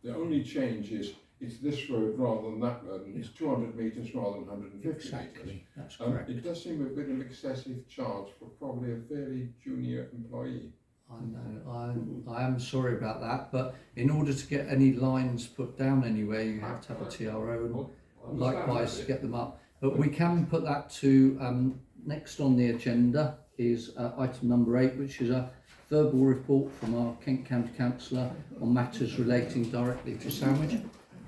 The only change is it's this road rather than that road, and it's 200 metres rather than 150 metres. Exactly, that's correct. It does seem a bit of an excessive charge for probably a fairly junior employee. I know, I am sorry about that, but in order to get any lines put down anywhere, you have to have a TRO and likewise get them up. But we can put that to, next on the agenda is item number 8, which is a verbal report from our Kent County Councillor on matters relating directly to Sandwich.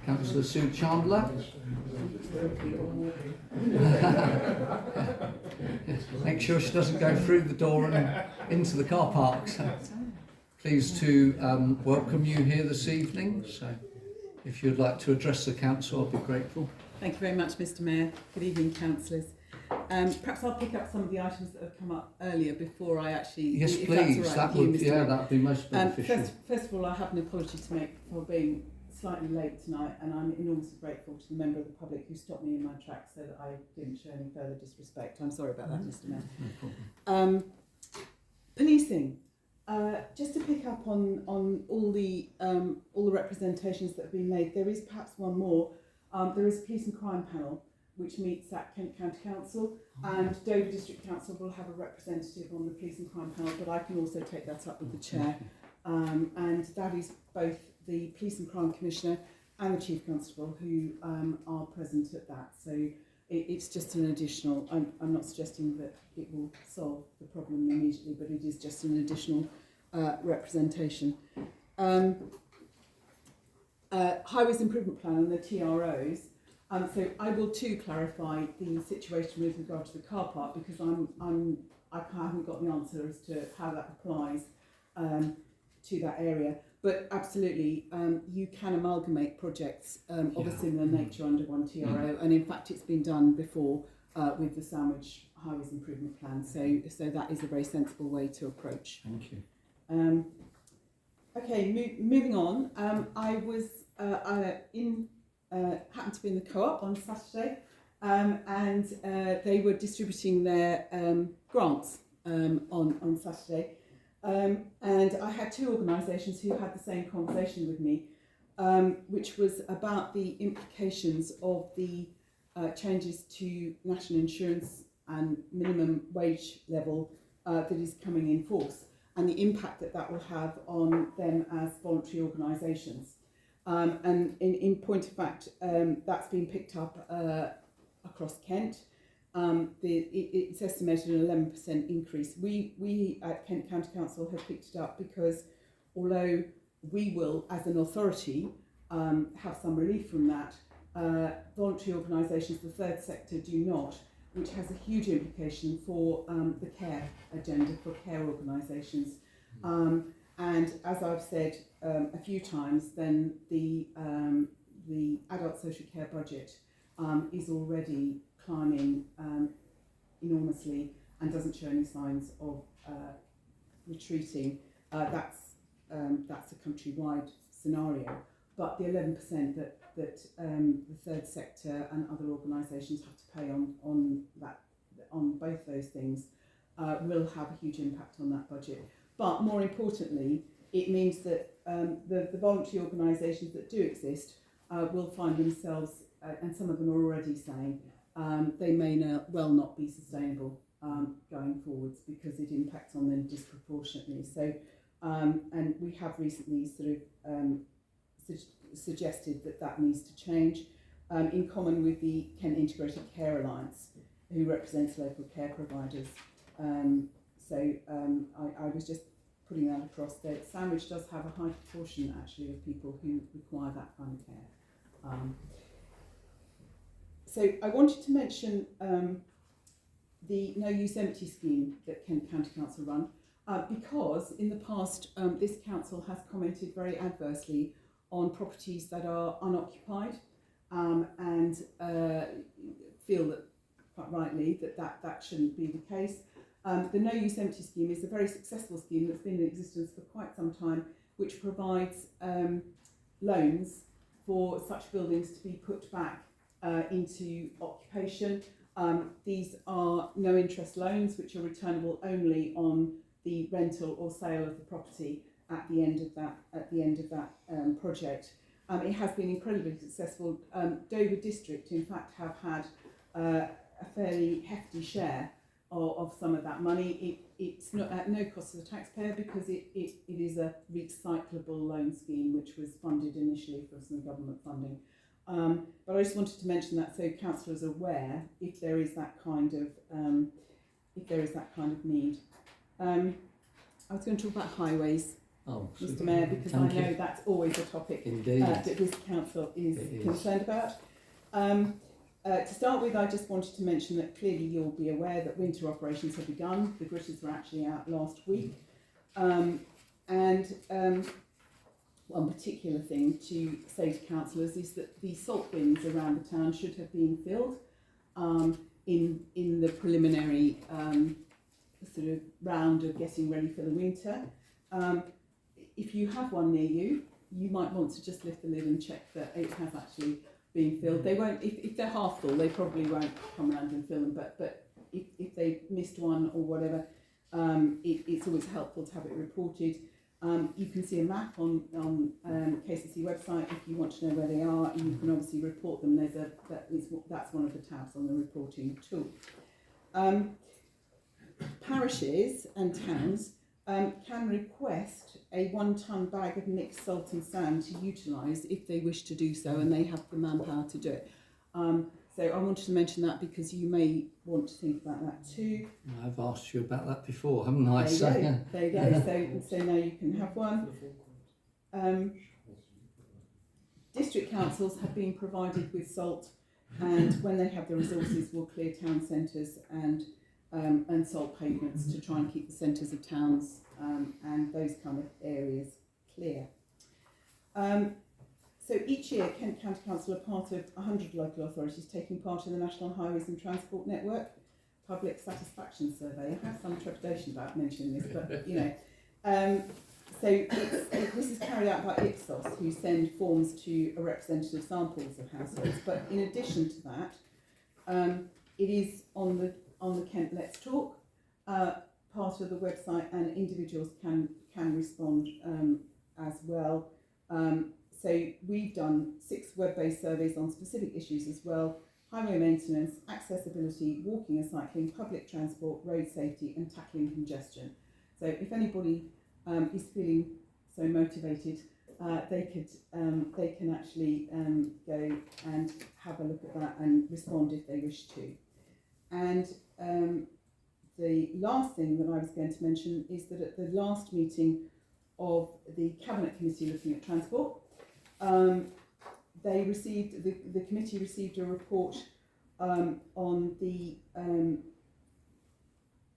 Councillor Sue Chandler. Make sure she doesn't go through the door and into the car park. So pleased to welcome you here this evening. So if you'd like to address the council, I'll be grateful. Thank you very much, Mr. Mayor. Good evening, councillors. Perhaps I'll pick up some of the items that have come up earlier before I actually. Yes, if please. That's all right That with would, you, Mr. Mayor. that'd be most beneficial. First of all, I have an apology to make for being slightly late tonight, and I'm enormously grateful to the member of the public who stopped me in my tracks so that I didn't show any further disrespect. I'm sorry about that, Mr. Mayor. No problem. Policing. Just to pick up on all the representations that have been made, there is perhaps one more. There is a police and crime panel which meets at Kent County Council, and Dover District Council will have a representative on the police and crime panel, but I can also take that up with the chair. And that is both the Police and Crime Commissioner and the Chief Constable who are present at that. So it's just an additional, I'm not suggesting that it will solve the problem immediately, but it is just an additional representation. Highways Improvement Plan and the TROs. So I will too clarify the situation with regard to the car park, because I haven't got the answer as to how that applies to that area. But absolutely, you can amalgamate projects of a similar nature under one TRO, and in fact it's been done before with the Sandwich Highways Improvement Plan, so that is a very sensible way to approach. Thank you. Okay, moving on, I was happened to be in the co-op on Saturday, and they were distributing their grants on Saturday. And I had two organisations who had the same conversation with me, which was about the implications of the changes to national insurance and minimum wage level that is coming in force, and the impact that will have on them as voluntary organisations. And in point of fact, that's been picked up across Kent. It's estimated an 11% increase. We at Kent County Council have picked it up because although we will, as an authority, have some relief from that, voluntary organisations, the third sector, do not, which has a huge implication for the care agenda for care organisations. And as I've said a few times, then the adult social care budget is already climbing enormously and doesn't show any signs of retreating. That's a countrywide scenario, but the 11% that the third sector and other organisations have to pay on both those things will have a huge impact on that budget. But more importantly, it means that the voluntary organisations that do exist will find themselves, and some of them are already saying, they may well not be sustainable going forwards because it impacts on them disproportionately. So, and we have recently sort of suggested that needs to change, in common with the Kent Integrated Care Alliance, who represents local care providers. I was just putting that across that Sandwich does have a high proportion actually of people who require that kind of care. So I wanted to mention the no use empty scheme that Kent County Council run, because in the past this council has commented very adversely on properties that are unoccupied, and feel that, quite rightly, that shouldn't be the case. The no use empty scheme is a very successful scheme that's been in existence for quite some time, which provides loans for such buildings to be put back into occupation. These are no interest loans which are returnable only on the rental or sale of the property at the end of that project. It has been incredibly successful. Dover District, in fact, have had a fairly hefty share of some of that money. It's not at no cost to the taxpayer, because it is a recyclable loan scheme which was funded initially from some government funding. But I just wanted to mention that so councillors are aware if there is that kind of need. I was going to talk about highways, Mr. Mayor, because I know that's always a topic that this council is concerned about. To start with, I just wanted to mention that clearly you'll be aware that winter operations have begun. The gritters were actually out last week. One particular thing to say to councillors is that the salt bins around the town should have been filled in the preliminary sort of round of getting ready for the winter. If you have one near you, you might want to just lift the lid and check that it has actually been filled. They won't, if they're half full, they probably won't come around and fill them, but if they missed one or whatever, it's always helpful to have it reported. You can see a map on KCC website if you want to know where they are, and you can obviously report them. That's one of the tabs on the reporting tool. Parishes and towns can request a 1 tonne bag of mixed salt and sand to utilise if they wish to do so, and they have the manpower to do it. So I wanted to mention that because you may want to think about that too. I've asked you about that before, haven't I? There you go. So now you can have one. District councils have been provided with salt, and when they have the resources, will clear town centres and salt pavements to try and keep the centres of towns and those kind of areas clear. So each year, Kent County Council are part of 100 local authorities taking part in the National Highways and Transport Network Public Satisfaction Survey. I have some trepidation about mentioning this, but you know. So this is carried out by Ipsos, who send forms to a representative samples of households. But in addition to that, it is on the Kent Let's Talk part of the website, and individuals can respond as well. So we've done 6 web-based surveys on specific issues as well: highway maintenance, accessibility, walking and cycling, public transport, road safety, and tackling congestion. So if anybody is feeling so motivated, they can actually go and have a look at that and respond if they wish to. And the last thing that I was going to mention is that at the last meeting of the Cabinet Committee looking at transport, the committee received a report on the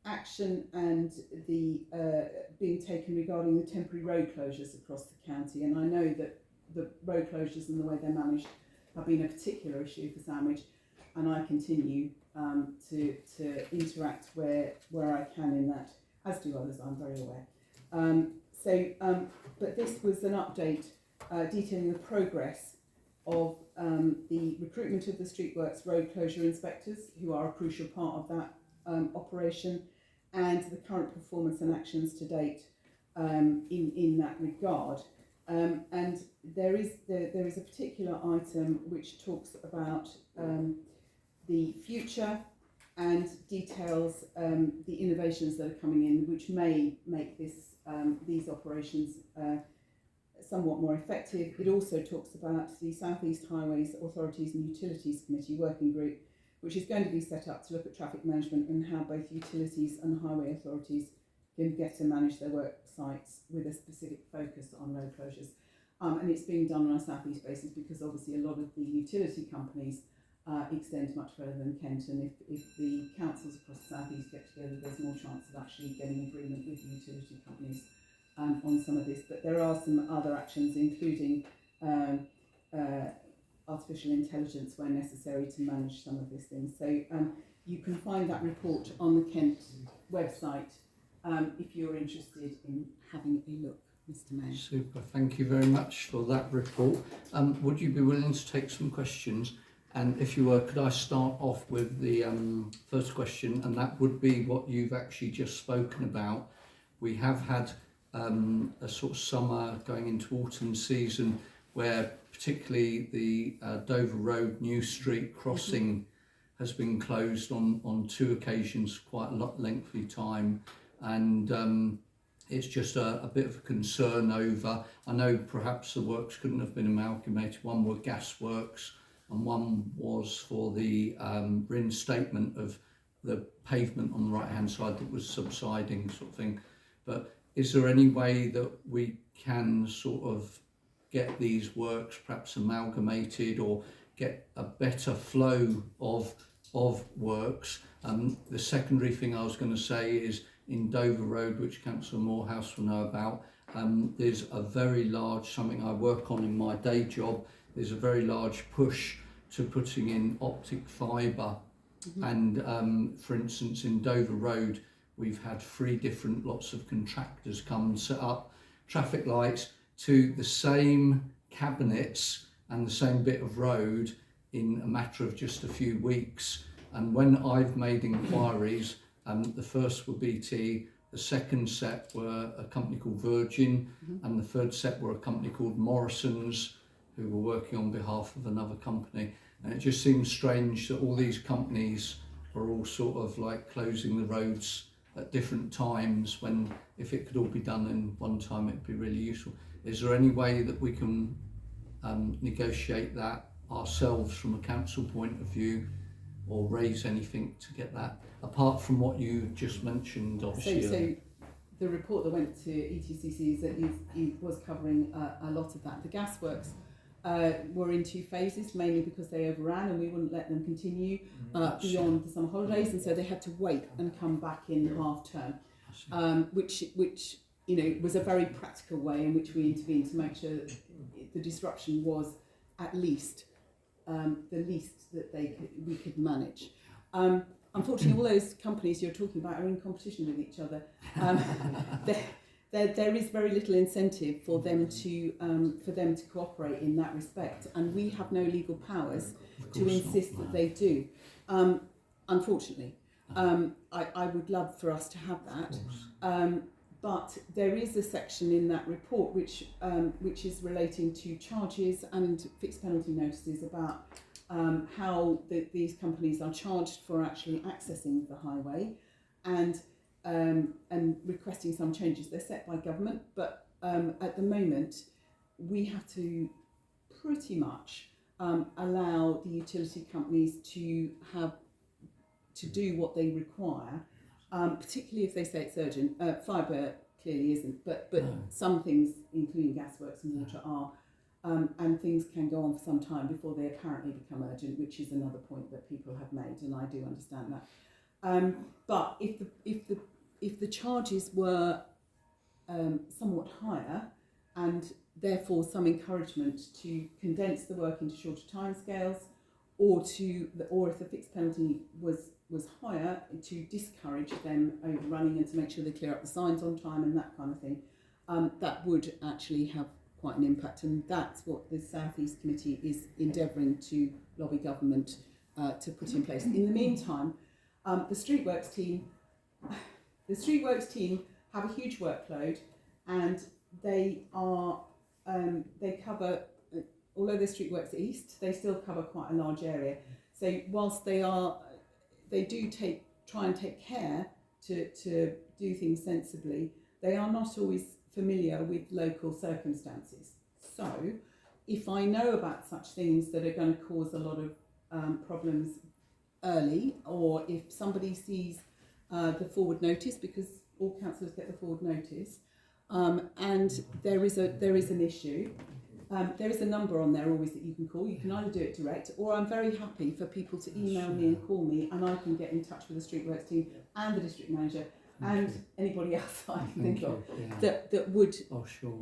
action and the being taken regarding the temporary road closures across the county. And I know that the road closures and the way they're managed have been a particular issue for Sandwich, and I continue to interact where I can in that, as do others, I'm very aware. But this was an update detailing the progress of the recruitment of the Streetworks road closure inspectors, who are a crucial part of that operation, and the current performance and actions to date in that regard. And there is a particular item which talks about the future and details the innovations that are coming in, which may make these operations somewhat more effective. It also talks about the South East Highways Authorities and Utilities Committee working group, which is going to be set up to look at traffic management and how both utilities and highway authorities can get to manage their work sites with a specific focus on road closures. And it's being done on a South East basis because obviously a lot of the utility companies extend much further than Kent, and if the councils across the South East get together, there's more chance of actually getting agreement with the utility companies on some of this. But there are some other actions, including artificial intelligence where necessary to manage some of these things. So you can find that report on the Kent website if you're interested in having a look, Mr. Mayor. Super, thank you very much for that report. Would you be willing to take some questions? And if you were, could I start off with the first question, and that would be what you've actually just spoken about. We have had a sort of summer going into autumn season where particularly the Dover Road New Street crossing has been closed on 2 occasions for quite a lengthy time, and it's just a bit of a concern over, I know perhaps the works couldn't have been amalgamated, one were gas works and one was for the reinstatement of the pavement on the right hand side that was subsiding sort of thing. But is there any way that we can sort of get these works perhaps amalgamated or get a better flow of works? The secondary thing I was going to say is in Dover Road, which Councillor Morehouse will know about, there's a very large, something I work on in my day job, there's a very large push to putting in optic fibre. And for instance, in Dover Road, we've had 3 different lots of contractors come and set up traffic lights to the same cabinets and the same bit of road in a matter of just a few weeks. And when I've made inquiries, the first were BT, the second set were a company called Virgin, and the third set were a company called Morrison's, who were working on behalf of another company. And it just seems strange that all these companies are all sort of like closing the roads at different times, when if it could all be done in one time, it'd be really useful. Is there any way that we can negotiate that ourselves from a council point of view, or raise anything to get that, apart from what you just mentioned, obviously? So the report that went to ETCC was covering a lot of that. The gasworks were in 2 phases, mainly because they overran and we wouldn't let them continue beyond the summer holidays, and so they had to wait and come back in half term, which you know was a very practical way in which we intervened to make sure that the disruption was at least the least that we could manage. Unfortunately, all those companies you're talking about are in competition with each other. There is very little incentive for them to cooperate in that respect, and we have no legal powers to insist that they do. Unfortunately, I would love for us to have that, but there is a section in that report which is relating to charges and fixed penalty notices about how these companies are charged for actually accessing the highway, and requesting some changes. They're set by government, but at the moment we have to pretty much allow the utility companies to do what they require, particularly if they say it's urgent. Fibre clearly isn't, but some things, including gasworks and water, are. And things can go on for some time before they apparently become urgent, which is another point that people have made, and I do understand that. But if the charges were somewhat higher, and therefore some encouragement to condense the work into shorter timescales, or if the fixed penalty was higher, to discourage them overrunning and to make sure they clear up the signs on time and that kind of thing, that would actually have quite an impact, and that's what the South East Committee is endeavouring to lobby government to put in place. In the meantime, the Streetworks team have a huge workload, and they cover, although the Streetworks East, they still cover quite a large area. So whilst they do try and take care to do things sensibly, they are not always familiar with local circumstances. So if I know about such things that are going to cause a lot of problems early, or if somebody sees the forward notice, because all councillors get the forward notice, and there is an issue, There is a number on there always that you can call. You can either do it direct, or I'm very happy for people to email me and call me, and I can get in touch with the street works team and the district manager and anybody else I can think of that would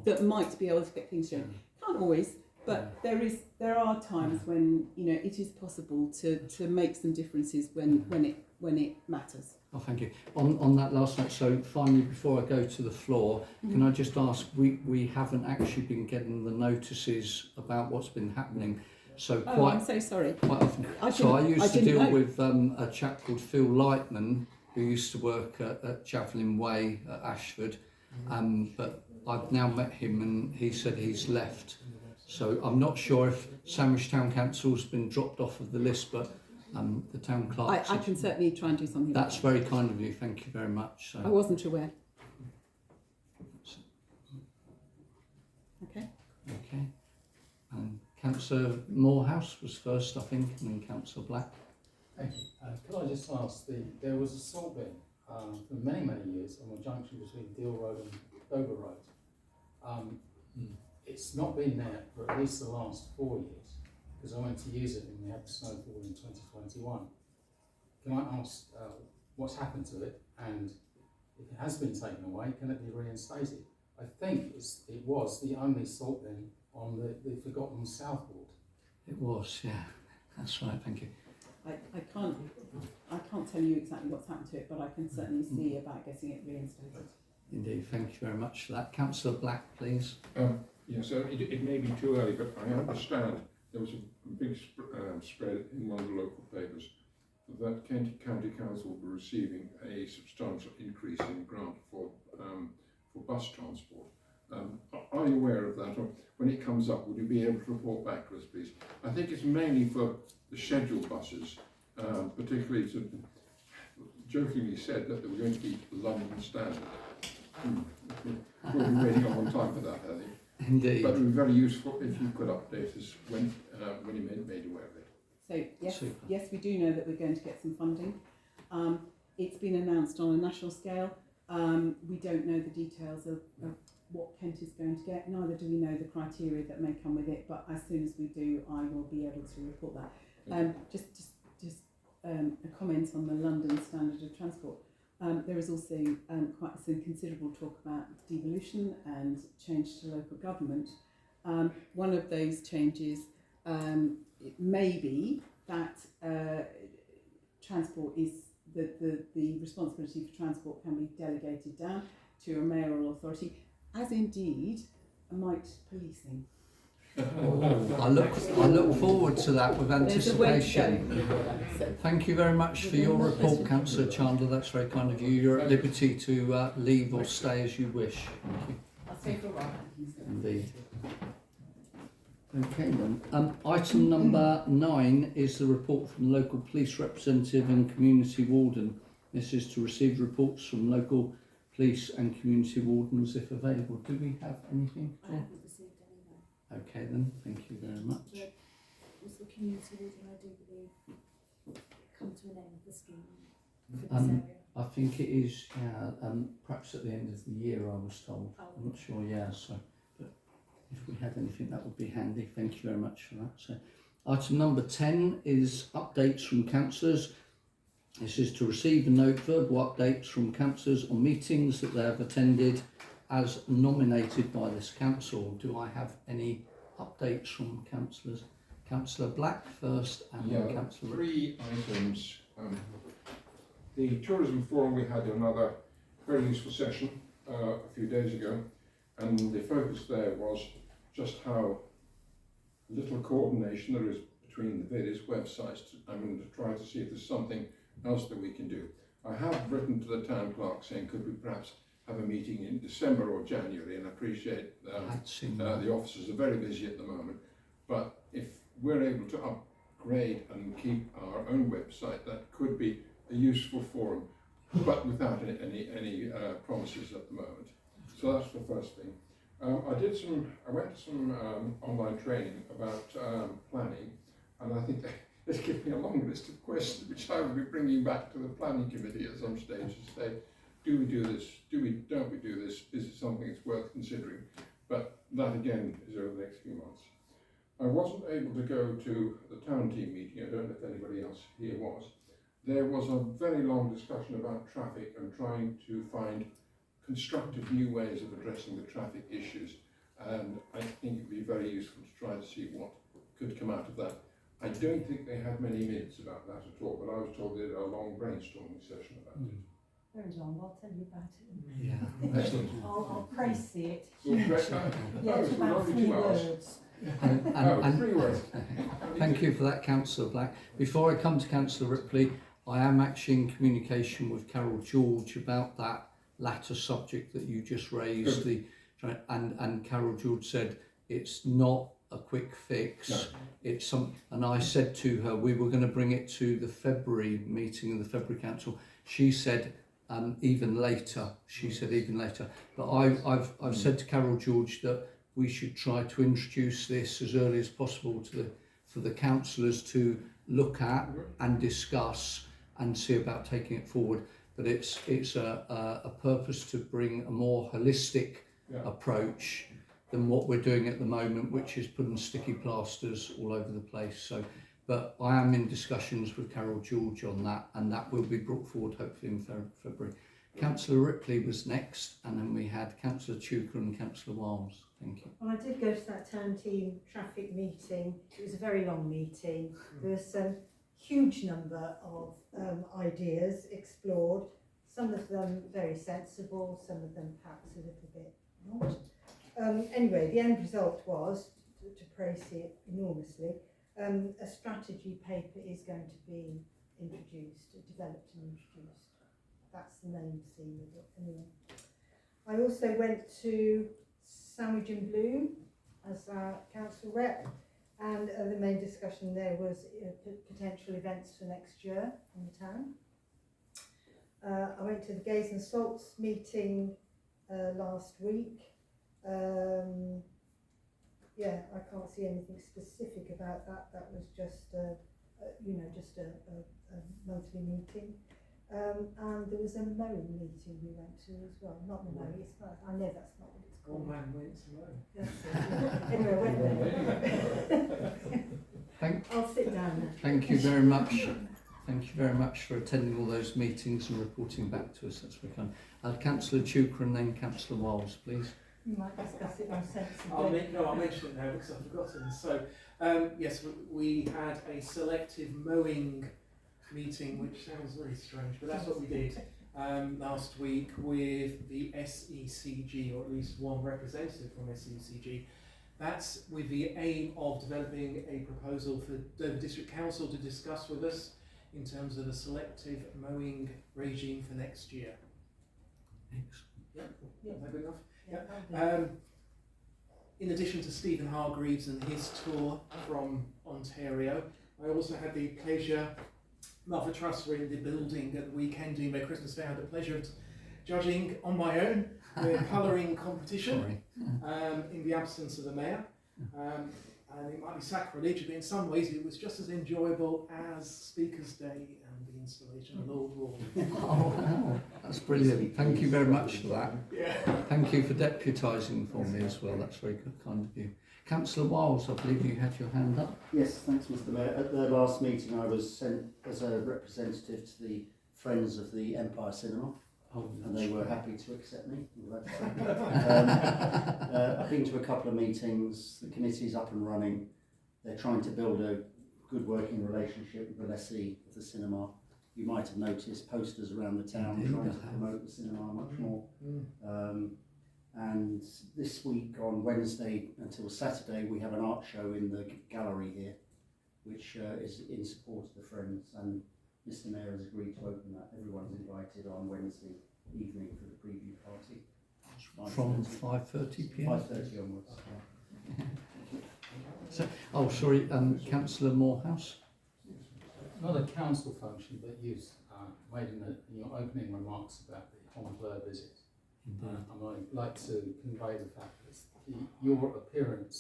that might be able to get things done. Can't always, but there are times when it is possible to make some differences when it matters. Oh, thank you. On that last note, so finally, before I go to the floor, can I just ask, we haven't actually been getting the notices about what's been happening. So I'm so sorry. Quite often. I used to deal with a chap called Phil Lightman, who used to work at Javelin Way at Ashford, but I've now met him and he said he's left. So I'm not sure if Sandwich Town Council's been dropped off of the list, but the town clerk. I can certainly try and do something. That's very kind of you. Thank you very much. So. I wasn't aware. Okay. Okay. And Councillor Morehouse was first, I think, and then Councillor Black. Thank you. Could I just ask, there was a salt bin for many, many years on the junction between Deal Road and Dover Road. It's not been there for at least the last 4 years, because I went to use it when we had the snowfall in 2021. Can I ask what's happened to it, and if it has been taken away, can it be reinstated? I think it was the only salt bin on the forgotten southboard. It was, yeah. That's right, thank you. I can't tell you exactly what's happened to it, but I can certainly see about getting it reinstated. Indeed, thank you very much for that. Councillor Black, please. Yes, it may be too early, but I understand there was a big spread in one of the local papers that Kent County Council were receiving a substantial increase in grant for bus transport. Are you aware of that? Or when it comes up, would you be able to report back to us, please? I think it's mainly for the scheduled buses, particularly to jokingly said that they were going to be London standard. We'll be waiting a long time for that, I think. Indeed. But it would be very useful if you could update us when you made aware of it. So yes, we do know that we're going to get some funding. It's been announced on a national scale. We don't know the details of what Kent is going to get. Neither do we know the criteria that may come with it. But as soon as we do, I will be able to report that. Just a comment on the London standard of transport. There is also quite some considerable talk about devolution and change to local government. One of those changes it may be that transport is the responsibility for transport can be delegated down to a mayoral authority, as indeed might policing. I look forward to that with anticipation. Thank you very much for your report, Councillor Chandler. That's very kind of you. You're at liberty to leave or stay as you wish. Thank you. I'll stay for a while. Indeed. Okay then. Item number 9 is the report from the local police representative and community warden. This is to receive reports from local police and community wardens if available. Do we have anything? I haven't received any, no. Okay then, thank you very much. Was the community warden, I do believe, come to an end of the scheme for this area? I think it is, perhaps at the end of the year I was told. Oh, I'm not sure, so but if we had anything that would be handy. Thank you very much for that. So, item number 10 is updates from councillors. This is to receive and note verbal updates from councillors on meetings that they have attended as nominated by this council. Do I have any updates from councillors? Councillor Black first, and then Councillor. 3 items. The tourism forum, we had another very useful session a few days ago, and the focus there was just how little coordination there is between the various websites. I'm going to try to see if there's something else that we can do. I have written to the town clerk saying could we perhaps have a meeting in December or January, and I appreciate the officers are very busy at the moment, but if we're able to upgrade and keep our own website, that could be a useful forum, but without any promises at the moment. So that's the first thing. I went to some online training about planning, and I think it's given me a long list of questions which I will be bringing back to the planning committee at some stage to say, do we do this? Don't we do this? Is it something that's worth considering? but that again is over the next few months. I wasn't able to go to the town team meeting. I don't know if anybody else here was. There was a very long discussion about traffic and trying to find constructive new ways of addressing the traffic issues, and I think it would be very useful to try and see what could come out of that. I don't think they had many minutes about that at all, but I was told they had a long brainstorming session about it. Very long, I'll tell you about it. Yeah. Excellent. I'll praise it. Well, great. Yeah, it's about 3 words. And 3 words. thank you for that, Councillor Black. Before I come to Councillor Ripley, I am actually in communication with Carol George about that latter subject that you just raised. And Carol George said it's not a quick fix. No. It's some, and I said to her we were going to bring it to the February meeting of the February Council. She said even later. She said even later. But I've said to Carol George that we should try to introduce this as early as possible for the councillors to look at and discuss and see about taking it forward. But it's a purpose to bring a more holistic approach than what we're doing at the moment, which is putting sticky plasters all over the place. So, but I am in discussions with Carol George on that, and that will be brought forward hopefully in February. Councillor Ripley was next, and then we had Councillor Tuker and Councillor Wiles. Thank you. Well, I did go to that town team traffic meeting. It was a very long meeting. There was a huge number of ideas explored, some of them very sensible, some of them perhaps a little bit not. Anyway, the end result was, to praise it enormously, a strategy paper is going to be introduced, developed and introduced. That's the main theme of it anyway. I also went to Sandwich and Bloom as our council rep, and the main discussion there was potential events for next year in the town. I went to the Gaze and Salts meeting last week. Yeah, I can't see anything specific about that. That was just just a monthly meeting. And there was a mowing meeting we went to as well. Not the mowing, it's not, I know that's not what it's called. One man went to mow. That's it. Anyway, I went there. I'll sit down now. Thank you very much. Thank you very much for attending all those meetings and reporting back to us. That's very kind. Councillor Tuker and then Councillor Wiles, please. You might discuss it more sensibly. I'll mention it now because I've forgotten. So, yes, we had a selective mowing meeting, which sounds very strange, but that's what we did last week with the SECG, or at least one representative from SECG. That's with the aim of developing a proposal for the District Council to discuss with us in terms of a selective mowing regime for next year. Yeah, is that good enough? Yeah. In addition to Stephen Hargreaves and his tour from Ontario, I also had the pleasure, Martha Truss were in the building at the weekend doing their Christmas fair. I had the pleasure of judging on my own their colouring competition in the absence of the mayor. And it might be sacrilege, but in some ways it was just as enjoyable as Speaker's Day and the installation of Lord Wall. Oh, that's brilliant. Thank you very much for that. Yeah. Thank you for deputising for me as well. That's very good, kind of you. Councillor Wiles, I believe you had your hand up. Yes, thanks, Mr. Mayor. At the last meeting, I was sent as a representative to the Friends of the Empire Cinema. And they were happy to accept me. I've been to a couple of meetings. The committee's up and running. They're trying to build a good working relationship with the lessee of the cinema. You might have noticed posters around the town trying to promote the cinema much more. And this week on Wednesday until Saturday we have an art show in the gallery here, which is in support of the Friends, and Mr. Mayor has agreed to open that. Everyone's invited on Wednesday evening for the preview party. From 5:30 p.m. 5:30 onwards. So, oh, sorry, Councillor Morehouse. Not a council function, but you made in your opening remarks about the Cllr visit. I'd like to convey the fact that your appearance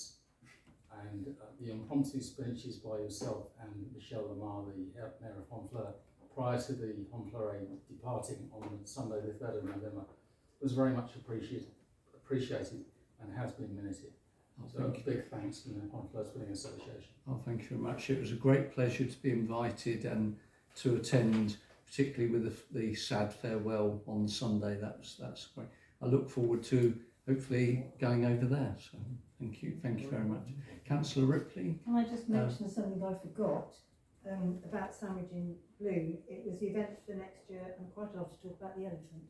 and the impromptu speeches by yourself and Michelle Lamar, the Mayor of Cllr, prior to the Cllr departing on Sunday the 3rd of November, was very much appreciated. and has been minuted. Oh, So thank you. big thanks to the Close Building Association. Oh, thank you very much. It was a great pleasure to be invited and to attend, particularly with the sad farewell on Sunday. That's great. I look forward to hopefully going over there. So thank you very much. Councillor Ripley. Can I just mention something I forgot about Sandwich in Blue? It was the event for next year, and quite a lot to talk about the elephant.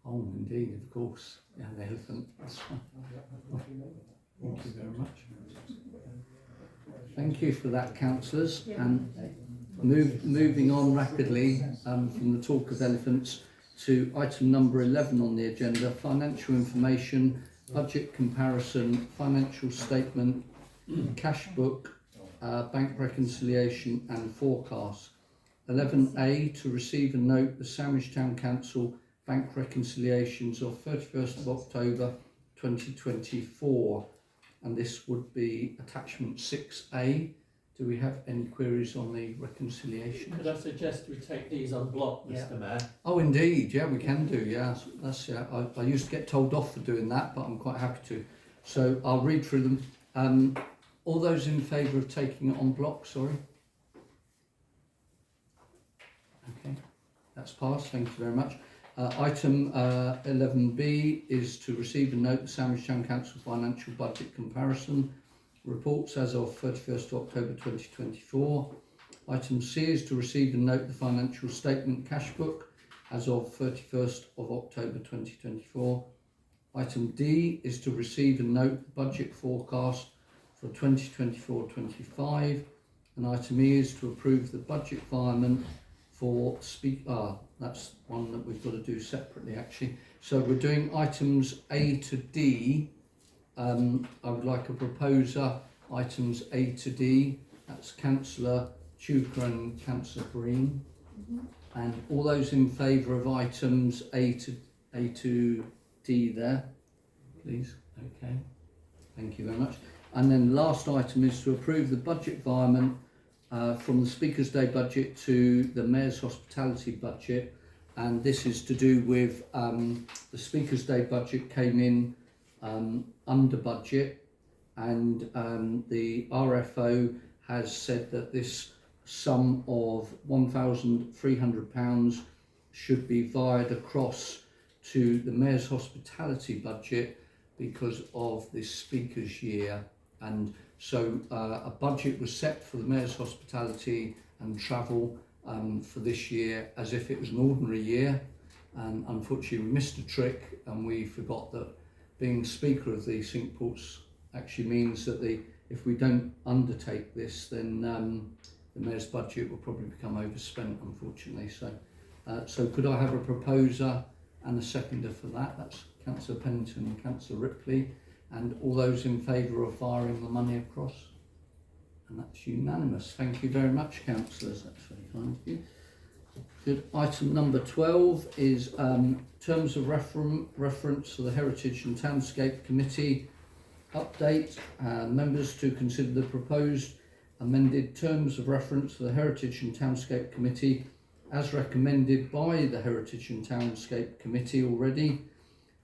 Oh, indeed, of course. Yeah, the elephant. That's fine. Thank you very much. Thank you for that, councillors. And moving on rapidly from the talk of elephants to item number 11 on the agenda, financial information, budget comparison, financial statement, cash book, bank reconciliation and forecast. 11A, to receive and note the Sandwich Town Council bank reconciliations of 31st of October 2024, and this would be attachment 6A. Do we have any queries on the reconciliation? Could I suggest we take these on block, Mr. Mayor? Oh, indeed, yeah, we can do, yeah. That's I used to get told off for doing that, but I'm quite happy to. So I'll read through them. All those in favour of taking it on block, sorry? Okay, that's passed, thank you very much. Item 11B is to receive and note the Sandwich Town Council financial budget comparison reports as of 31st of October 2024. Item C is to receive and note the financial statement cash book as of 31st of October 2024. Item D is to receive and note the budget forecast for 2024-25. And item E is to approve the budget environment for that's one that we've got to do separately actually. So we're doing items A to D. I would like a proposer, items A to D. That's Councillor Cllr and Councillor Green. And all those in favour of items A to D there, please. Okay, thank you very much. And then the last item is to approve the budget environment from the Speaker's Day budget to the Mayor's Hospitality budget, and this is to do with the Speaker's Day budget came in under budget, and the RFO has said that this sum of £1,300 should be vied across to the Mayor's Hospitality budget because of this Speaker's year. And so a budget was set for the Mayor's Hospitality and Travel for this year as if it was an ordinary year, and unfortunately we missed a trick and we forgot that being Speaker of the Cinque Ports actually means that if we don't undertake this, then the Mayor's budget will probably become overspent, unfortunately. So could I have a proposer and a seconder for that? That's Councillor Pennington and Councillor Ripley. And all those in favour of firing the money across? And that's unanimous. Thank you very much, councillors. That's very kind of you. Good. Item number 12 is terms of reference for the Heritage and Townscape Committee update. Members to consider the proposed amended terms of reference for the Heritage and Townscape Committee as recommended by the Heritage and Townscape Committee already,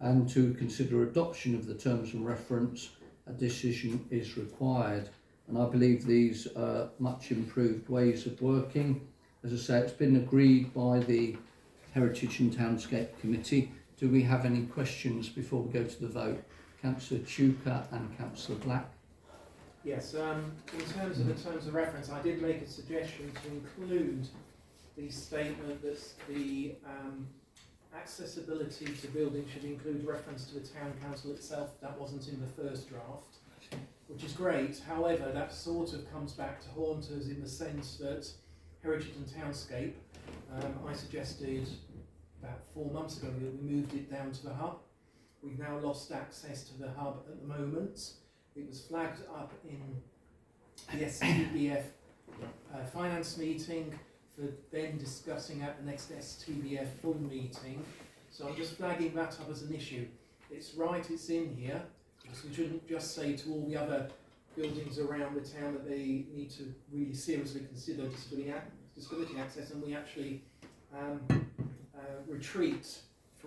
and to consider adoption of the terms of reference. A decision is required. And I believe these are much improved ways of working. As I say, it's been agreed by the Heritage and Townscape Committee. Do we have any questions before we go to the vote? Councillor Cllr and Councillor Black. Yes, in terms of the terms of reference, I did make a suggestion to include the statement that the accessibility to buildings should include reference to the town council itself. That wasn't in the first draft, which is great. However, that sort of comes back to haunt us in the sense that Heritage and Townscape, I suggested about 4 months ago that we moved it down to the hub. We've now lost access to the hub at the moment. It was flagged up in the STBF finance meeting for then discussing at the next STBF full meeting. So I'm just flagging that up as an issue. It's right, it's in here, because we shouldn't just say to all the other buildings around the town that they need to really seriously consider disability access, and we actually retreat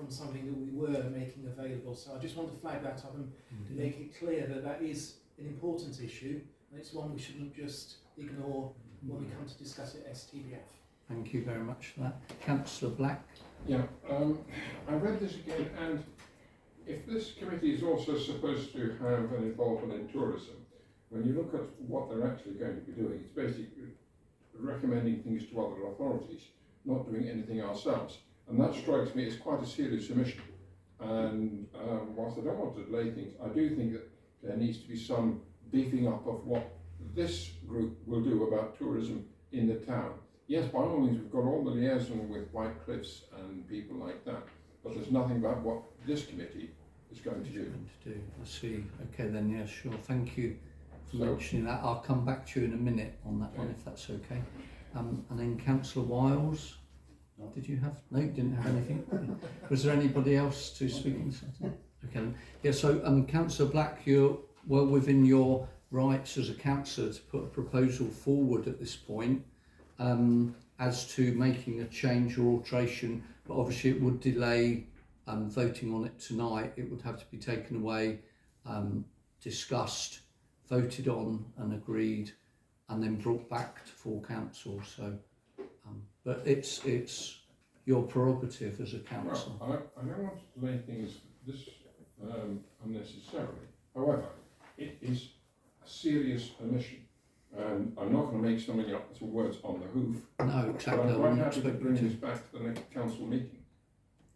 from something that we were making available. So I just want to flag that up and make it clear that that is an important issue, and it's one we shouldn't just ignore when we come to discuss it at STBF. Thank you very much for that. Councillor Black. Yeah, I read this again, and if this committee is also supposed to have an involvement in tourism, when you look at what they're actually going to be doing, it's basically recommending things to other authorities, not doing anything ourselves. And that strikes me as quite a serious omission. And whilst I don't want to delay things, I do think that there needs to be some beefing up of what this group will do about tourism in the town. Yes, by all means, we've got all the liaison with White Cliffs and people like that, but there's nothing about what this committee is going to do. I see. Okay then, yeah, sure. Thank you for mentioning that. I'll come back to you in a minute on that one, if that's okay. And then Councillor Wiles. Did you have? No, you didn't have anything. Was there anybody else to speak on this? Okay. Then. Yeah. So, Councillor Black, you're well within your rights as a councillor to put a proposal forward at this point as to making a change or alteration, but obviously it would delay voting on it tonight. It would have to be taken away, discussed, voted on and agreed, and then brought back to full council. So, but it's your prerogative as a council. Well, I don't want to delay things this unnecessarily. However, it is a serious omission, and I'm not going to make something up some words on the hoof. No, exactly. But I'm quite happy to bring this back to the next council meeting.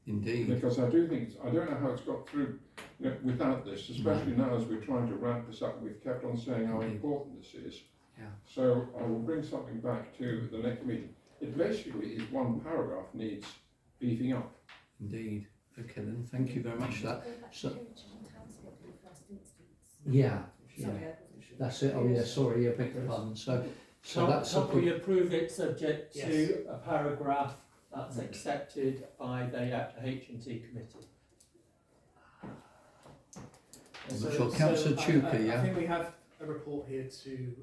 Indeed. Because I do think I don't know how it's got through without this, especially now as we're trying to ramp this up. We've kept on saying how important this is. Yeah. So I will bring something back to the next meeting. It basically is one paragraph needs beefing up. Indeed. Okay then, thank you very much for that. So, that's it. Oh yeah, sorry, yeah, beg your pardon. So that's Can we approve it subject to a paragraph that's accepted by the H&T committee? Councillor Chuka, I think we have a report here to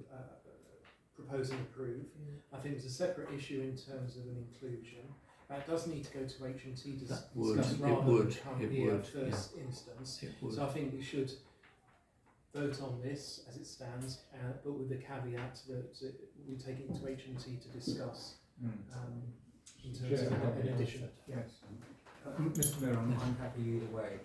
propose and approve. I think there's a separate issue in terms of an inclusion. That does need to go to H&T to discuss rather than currently at first instance. So I think we should vote on this as it stands, but with the caveat that we take it to H&T to discuss in terms of an addition. Yes. Mr. Mayor, I'm happy either way.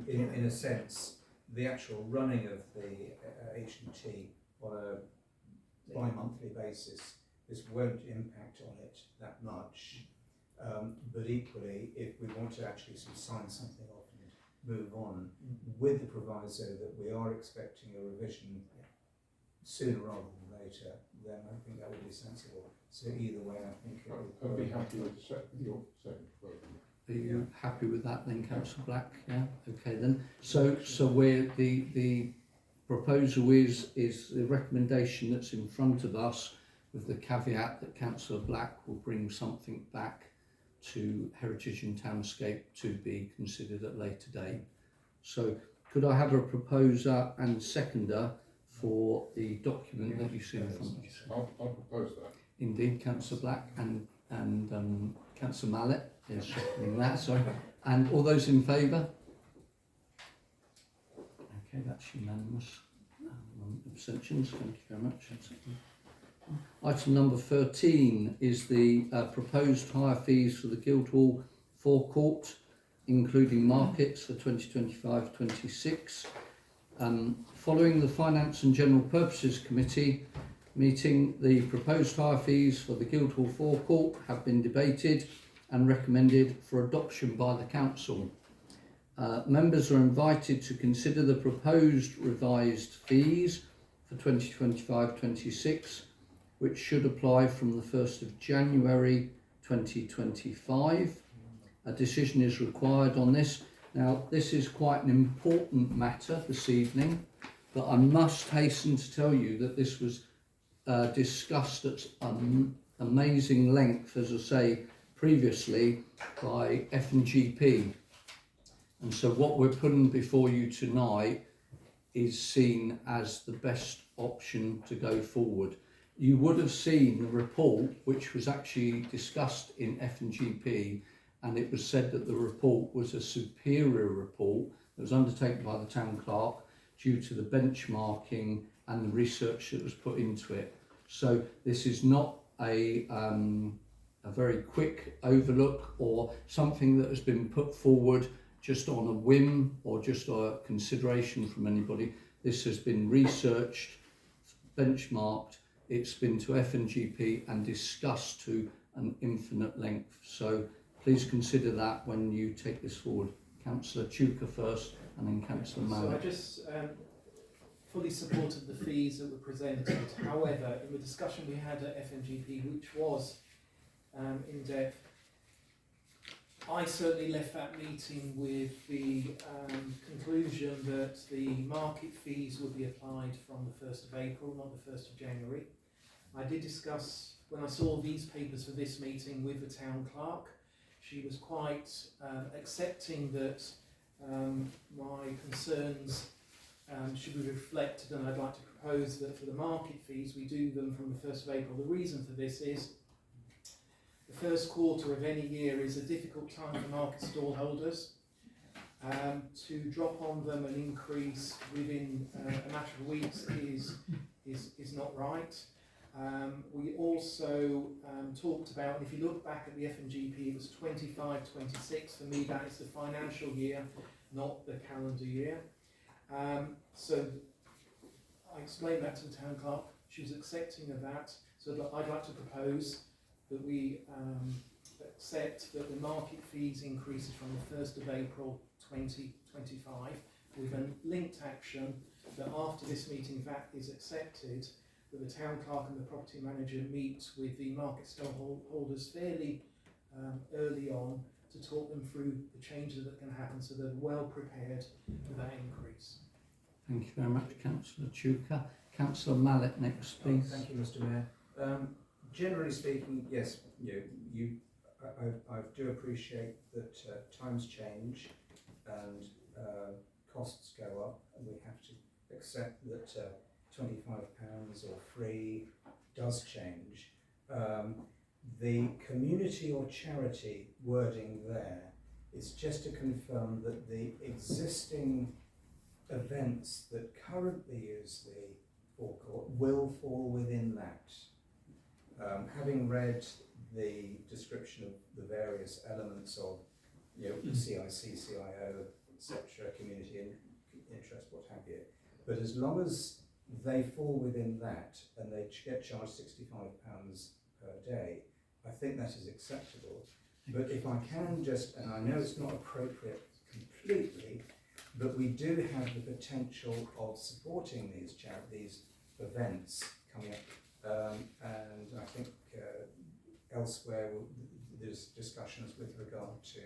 In a sense, the actual running of the H&T on a bi-monthly basis, this won't impact on it that much. But equally, if we want to actually sort of sign something off and move on with the proviso that we are expecting a revision sooner rather than later, then I think that would be sensible. So either way, I think I'd be happy with your second vote. Are you happy with that then, Councillor Black? Yeah. Okay then. So where the proposal is the recommendation that's in front of us, with the caveat that Councillor Black will bring something back to Heritage and Townscape to be considered at a later date. So could I have a proposer and seconder for the document that you see in front of you? I'll propose that. Indeed, Councillor Black and Councillor Mallet is seconding that, sorry. And all those in favour? Okay, that's unanimous. Abstentions, thank you very much. Item number 13 is the proposed higher fees for the Guildhall forecourt, including markets for 2025-26. Following the Finance and General Purposes Committee meeting, the proposed higher fees for the Guildhall forecourt have been debated and recommended for adoption by the Council. Members are invited to consider the proposed revised fees for 2025-26, which should apply from the 1st of January 2025. A decision is required on this. Now, this is quite an important matter this evening, but I must hasten to tell you that this was discussed at amazing length, as I say, previously by F&GP. And so what we're putting before you tonight is seen as the best option to go forward. You would have seen the report, which was actually discussed in F&GP, and it was said that the report was a superior report that was undertaken by the town clerk due to the benchmarking and the research that was put into it. So this is not a very quick overlook or something that has been put forward just on a whim or just a consideration from anybody. This has been researched, benchmarked, it's been to F&GP and discussed to an infinite length. So please consider that when you take this forward. Councillor Chuka first and then Councillor Mallett. So I just fully supported the fees that were presented. However, in the discussion we had at F&GP, which was in depth, I certainly left that meeting with the conclusion that the market fees would be applied from the 1st of April, not the 1st of January. I did discuss, when I saw these papers for this meeting, with the town clerk. She was quite accepting that my concerns should be reflected, and I'd like to propose that for the market fees we do them from the 1st of April. The reason for this is the first quarter of any year is a difficult time for market stallholders. To drop on them an increase within a matter of weeks is not right. We also talked about, and if you look back at the F&GP, it was 25-26. For me, that is the financial year, not the calendar year. So I explained that to the town clerk. She was accepting of that. So I'd like to propose that we accept that the market fees increases from the 1st of April 2025 with a linked action that after this meeting, that is accepted, that the town clerk and the property manager meet with the market stallholders fairly early on to talk them through the changes that can happen so they're well prepared for that increase. Thank you very much, Councillor Chuka. Councillor Mallett next, please. Thank you, Mr. Mayor. Generally speaking, yes, I do appreciate that times change and costs go up, and we have to accept that £25 or free does change. The community or charity wording there is just to confirm that the existing events that currently use the forecourt will fall within that. Having read the description of the various elements of, the CIC, CIO, etc., community interest, what have you, but as long as they fall within that and they get charged £65 per day, I think that is acceptable. But if I can just, and I know it's not appropriate completely, but we do have the potential of supporting these events coming up, and I think elsewhere there's discussions with regard to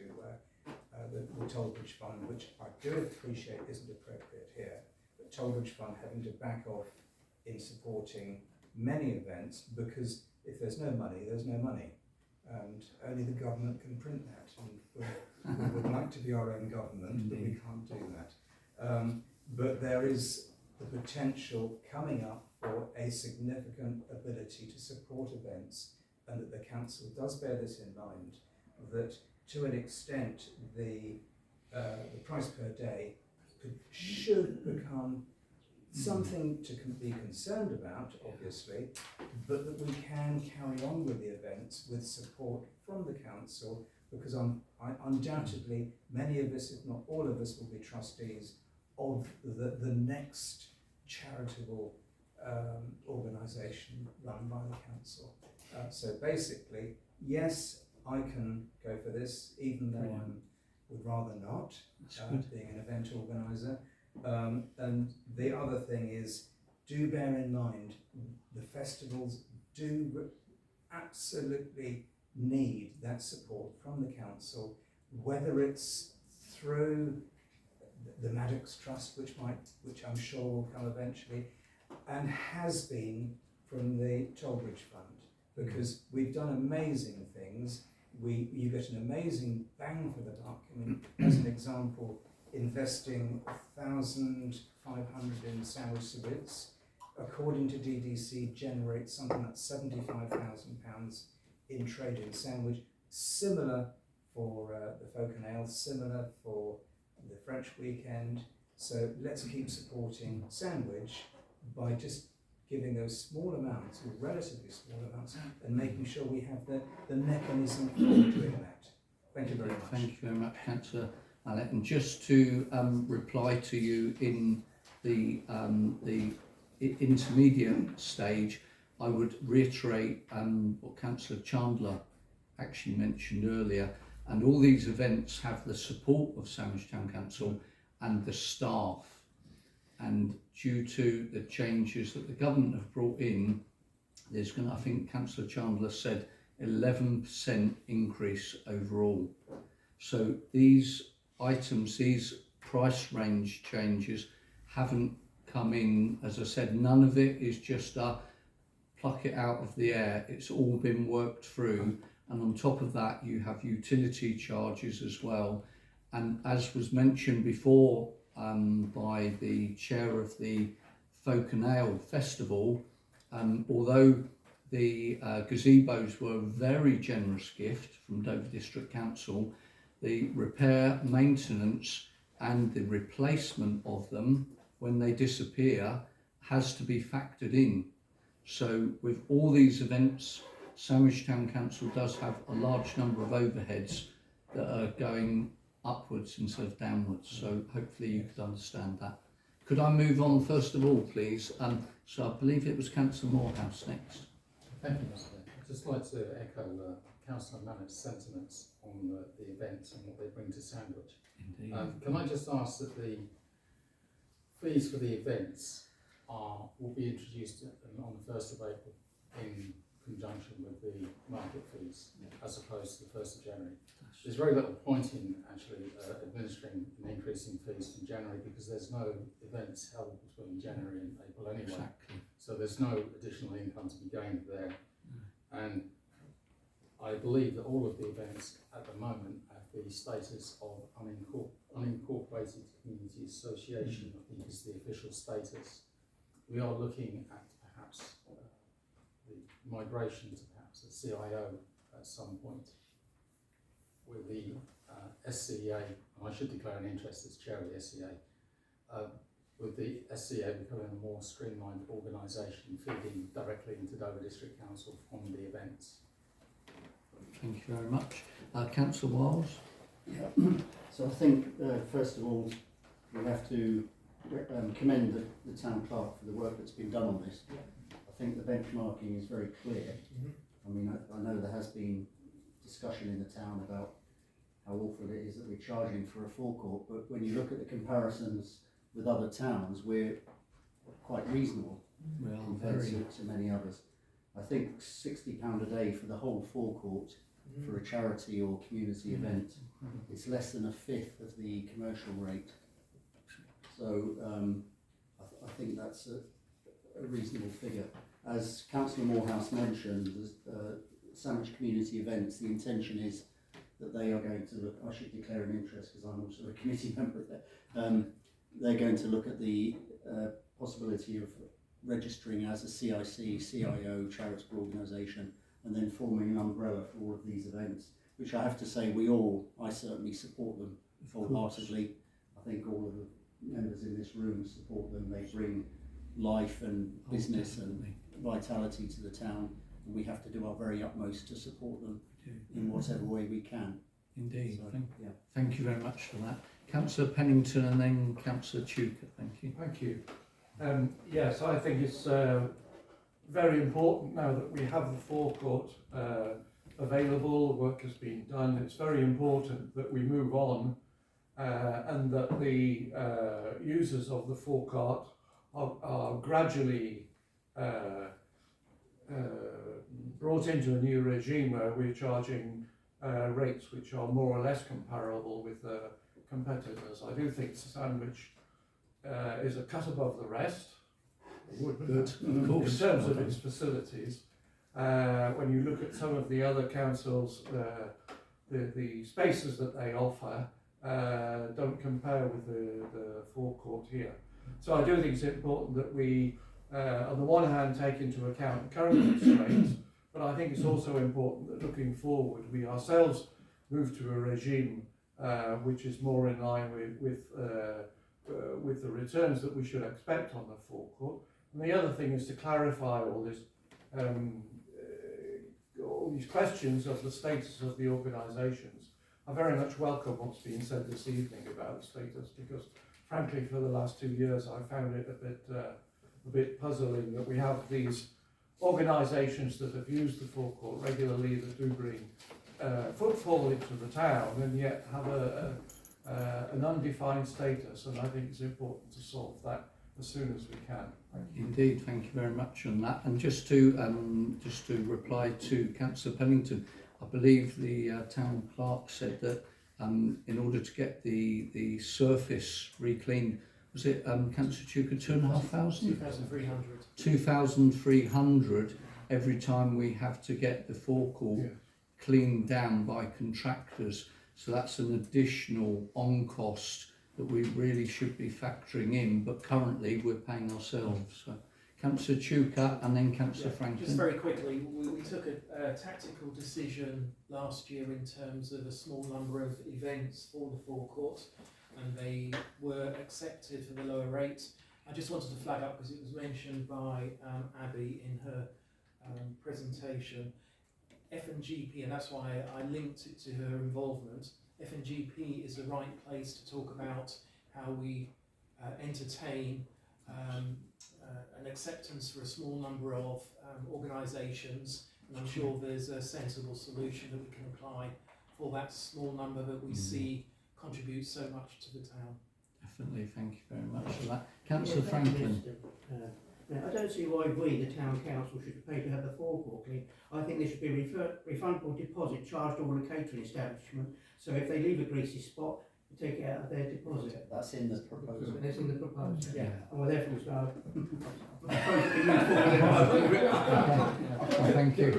the Tollbridge Fund, which I do appreciate isn't appropriate here, but Tollbridge Fund having to back off in supporting many events, because if there's no money, there's no money, and only the government can print that, and we would like to be our own government, but we can't do that. But there is the potential coming up for a significant ability to support events, and that the council does bear this in mind, that to an extent the price per day should become something to be concerned about, obviously, but that we can carry on with the events with support from the council, because undoubtedly many of us, if not all of us, will be trustees of the next charitable organisation run by the council. So basically, yes, I can go for this, even though I would rather not, being an event organiser. And the other thing is, do bear in mind, the festivals do absolutely need that support from the council, whether it's through the Maddox Trust, which I'm sure will come eventually, and has been from the Tollbridge Fund, because we've done amazing things. You get an amazing bang for the buck. I mean, as an example, investing 1,500 in sandwich serviettes, according to DDC, generates something like £75,000 in trade in sandwich. Similar for the Folk and Ale, similar for the French weekend. So let's keep supporting Sandwich by just giving those small amounts, or relatively small amounts, and making sure we have the mechanism for doing that. Thank you very much. Thank you very much, Councillor Mallet. And just to reply to you in the intermediate stage, I would reiterate what Councillor Chandler actually mentioned earlier, and all these events have the support of Sandwich Town Council and the staff, and due to the changes that the government have brought in, there's going to, I think Councillor Chandler said, 11% increase overall. So these items, these price range changes haven't come in, as I said, none of it is just a pluck it out of the air. It's all been worked through, and on top of that you have utility charges as well. And as was mentioned before by the chair of the Folk and Ale Festival, although the gazebos were a very generous gift from Dover District Council, the repair, maintenance and the replacement of them when they disappear has to be factored in. So with all these events, Sandwich Town Council does have a large number of overheads that are going upwards instead of downwards. So hopefully you could understand that. Could I move on first of all, please? So I believe it was Councillor Morehouse next. Thank you, Mr. Chair. I'd just like to echo Councillor Mallet's sentiments on the events and what they bring to Sandwich. Indeed. Can I just ask that the fees for the events will be introduced on the 1st of April in conjunction with the market fees, as opposed to the 1st of January. There's very little point in actually administering an increase in fees from January, because there's no events held between January and April anyway. Exactly. So there's no additional income to be gained there. And I believe that all of the events at the moment have the status of unincorporated community association, I think is the official status. We are looking at perhaps the migration to perhaps a CIO at some point, with the SCA, and I should declare an interest as chair of the SCA, with the SCA becoming a more streamlined organisation feeding directly into Dover District Council from the events. Thank you very much. Councillor Wiles? Yeah. So I think, first of all, we have to commend the Town Clerk for the work that's been done on this. I think the benchmarking is very clear. I mean, I know there has been discussion in the town about how awful it is that we're charging for a forecourt, but when you look at the comparisons with other towns, we're quite reasonable compared to many others. I think £60 a day for the whole forecourt for a charity or community event, it's less than a fifth of the commercial rate. So I think that's a reasonable figure. As Councillor Morehouse mentioned, Sandwich Community Events, the intention is that they are going to look, I should declare an interest because I'm also a committee member there, they're going to look at the possibility of registering as a CIC, CIO, charitable organisation, and then forming an umbrella for all of these events, which I have to say I certainly support them wholeheartedly. I think all of the members in this room support them. They bring life and business and vitality to the town, and we have to do our very utmost to support them in whatever way we can. Indeed. So, thank you very much for that. Councillor Pennington and then Councillor Tuker. Thank you. Thank you. Yes, I think it's very important now that we have the forecourt available, the work has been done. It's very important that we move on and that the users of the forecourt are gradually brought into a new regime where we're charging rates which are more or less comparable with competitors. I do think Sandwich is a cut above the rest. Good, of course. In terms of its facilities. When you look at some of the other councils, the spaces that they offer don't compare with the forecourt here. So I do think it's important that we, on the one hand, take into account current constraints, but I think it's also important that looking forward, we ourselves move to a regime which is more in line with the returns that we should expect on the forecourt. And the other thing is to clarify all these questions of the status of the organisations. I very much welcome what's been said this evening about the status, because frankly for the last 2 years I found it a bit puzzling that we have these organisations that have used the forecourt regularly, that do bring footfall into the town, and yet have an undefined status, and I think it's important to solve that as soon as we can. Thank you. Indeed, thank you very much on that. And just to reply to Councillor Pennington, I believe the town clerk said that in order to get the surface recleaned, was it Councillor Chuka, 2,500? 2,300. 2,300 every time we have to get the forecourt cleaned down by contractors. So that's an additional on cost that we really should be factoring in, but currently we're paying ourselves. So Councillor Chuka and then Councillor Franklin. Just very quickly, we took a tactical decision last year in terms of a small number of events for the forecourt, and they were accepted for the lower rates. I just wanted to flag up, because it was mentioned by Abby in her presentation, F&GP, and that's why I linked it to her involvement. F&GP is the right place to talk about how we entertain an acceptance for a small number of organisations, and I'm sure there's a sensible solution that we can apply for that small number that we see contributes so much to the town. Definitely, thank you very much for that. Councillor Franklin. Now, I don't see why we, the town council, should pay to have the forecourt cleaned. I think there should be a refundable deposit charged to all the catering establishment. So if they leave a greasy spot, you take it out of their deposit. That's in the proposal. That's in the proposal. Yeah. And well, therefore, so Thank you.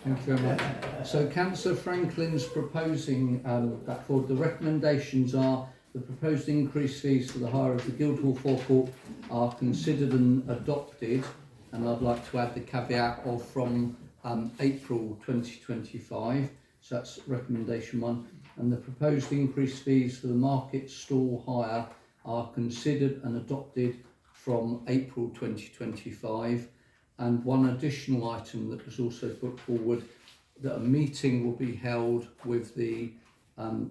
Thank you very much. So Councillor Franklin's proposing that forward. The recommendations are: the proposed increased fees for the hire of the Guildhall forecourt are considered and adopted, and I'd like to add the caveat of from April 2025. So that's recommendation 1. And the proposed increased fees for the market stall hire are considered and adopted from April 2025. And one additional item that was also put forward, that a meeting will be held with the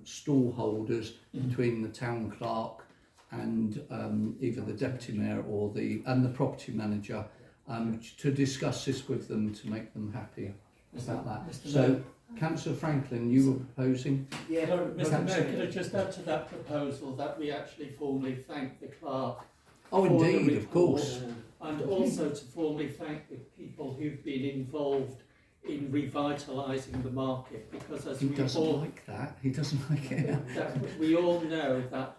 stall holders between the town clerk and either the deputy mayor or the property manager to discuss this with them, to make them happy about that. So, Councillor Franklin, you were proposing? Yeah, Mr. Mayor, could I just add to that proposal that we actually formally thank the clerk? Oh, indeed, of course. And also to formally thank the people who've been involved in revitalising the market, because as he we doesn't all like that. He doesn't like it. that we all know that,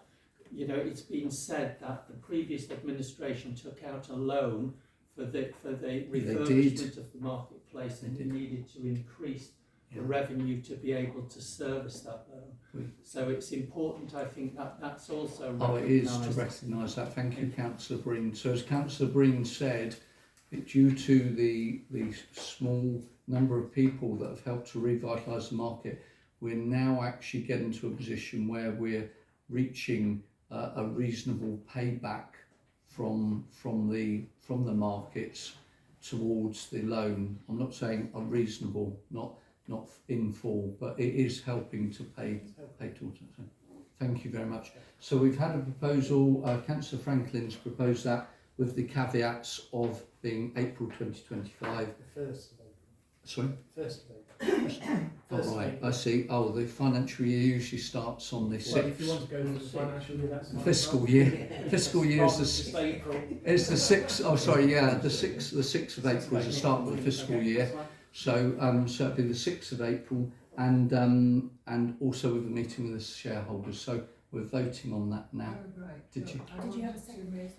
you know, it's been said that the previous administration took out a loan for the refurbishment of the marketplace, and we needed to increase the revenue to be able to service that loan. So it's important, I think, that that's also recognised. It is to recognise that. Thank you, Councillor Breen. So as Councillor Breen said, due to the small number of people that have helped to revitalise the market, we're now actually getting to a position where we're reaching a reasonable payback from the markets towards the loan. I'm not saying unreasonable, not in full, but it is helping to pay towards it. So thank you very much. So we've had a proposal. Councillor Franklin's proposed that with the caveats of being April 2025. The 1st of April. Sorry? 1st of April. Oh, right, I see. Oh, the financial year usually starts on the 6th. Well, if you want to go with the financial year, that's fine. Fiscal year. Fiscal year is the 6th. Oh, sorry, yeah, the 6th of April is the start of the fiscal year. So, so it'll be the 6th of April, and also with a meeting with the shareholders. So we're voting on that now. Did you have a second?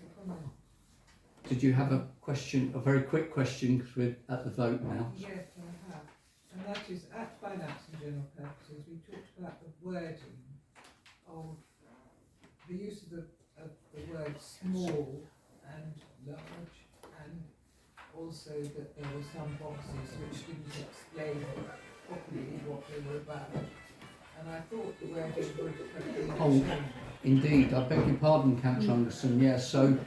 Did you have a question, a very quick question, because we're at the vote now? Yes, I have. And that is, at finance and general purposes, we talked about the wording of the use of the word small and large, and also that there were some boxes which didn't explain properly what they were about. And I thought the wording would have been Oh, changed. indeed. I beg your pardon, Councillor Anderson. Yeah, so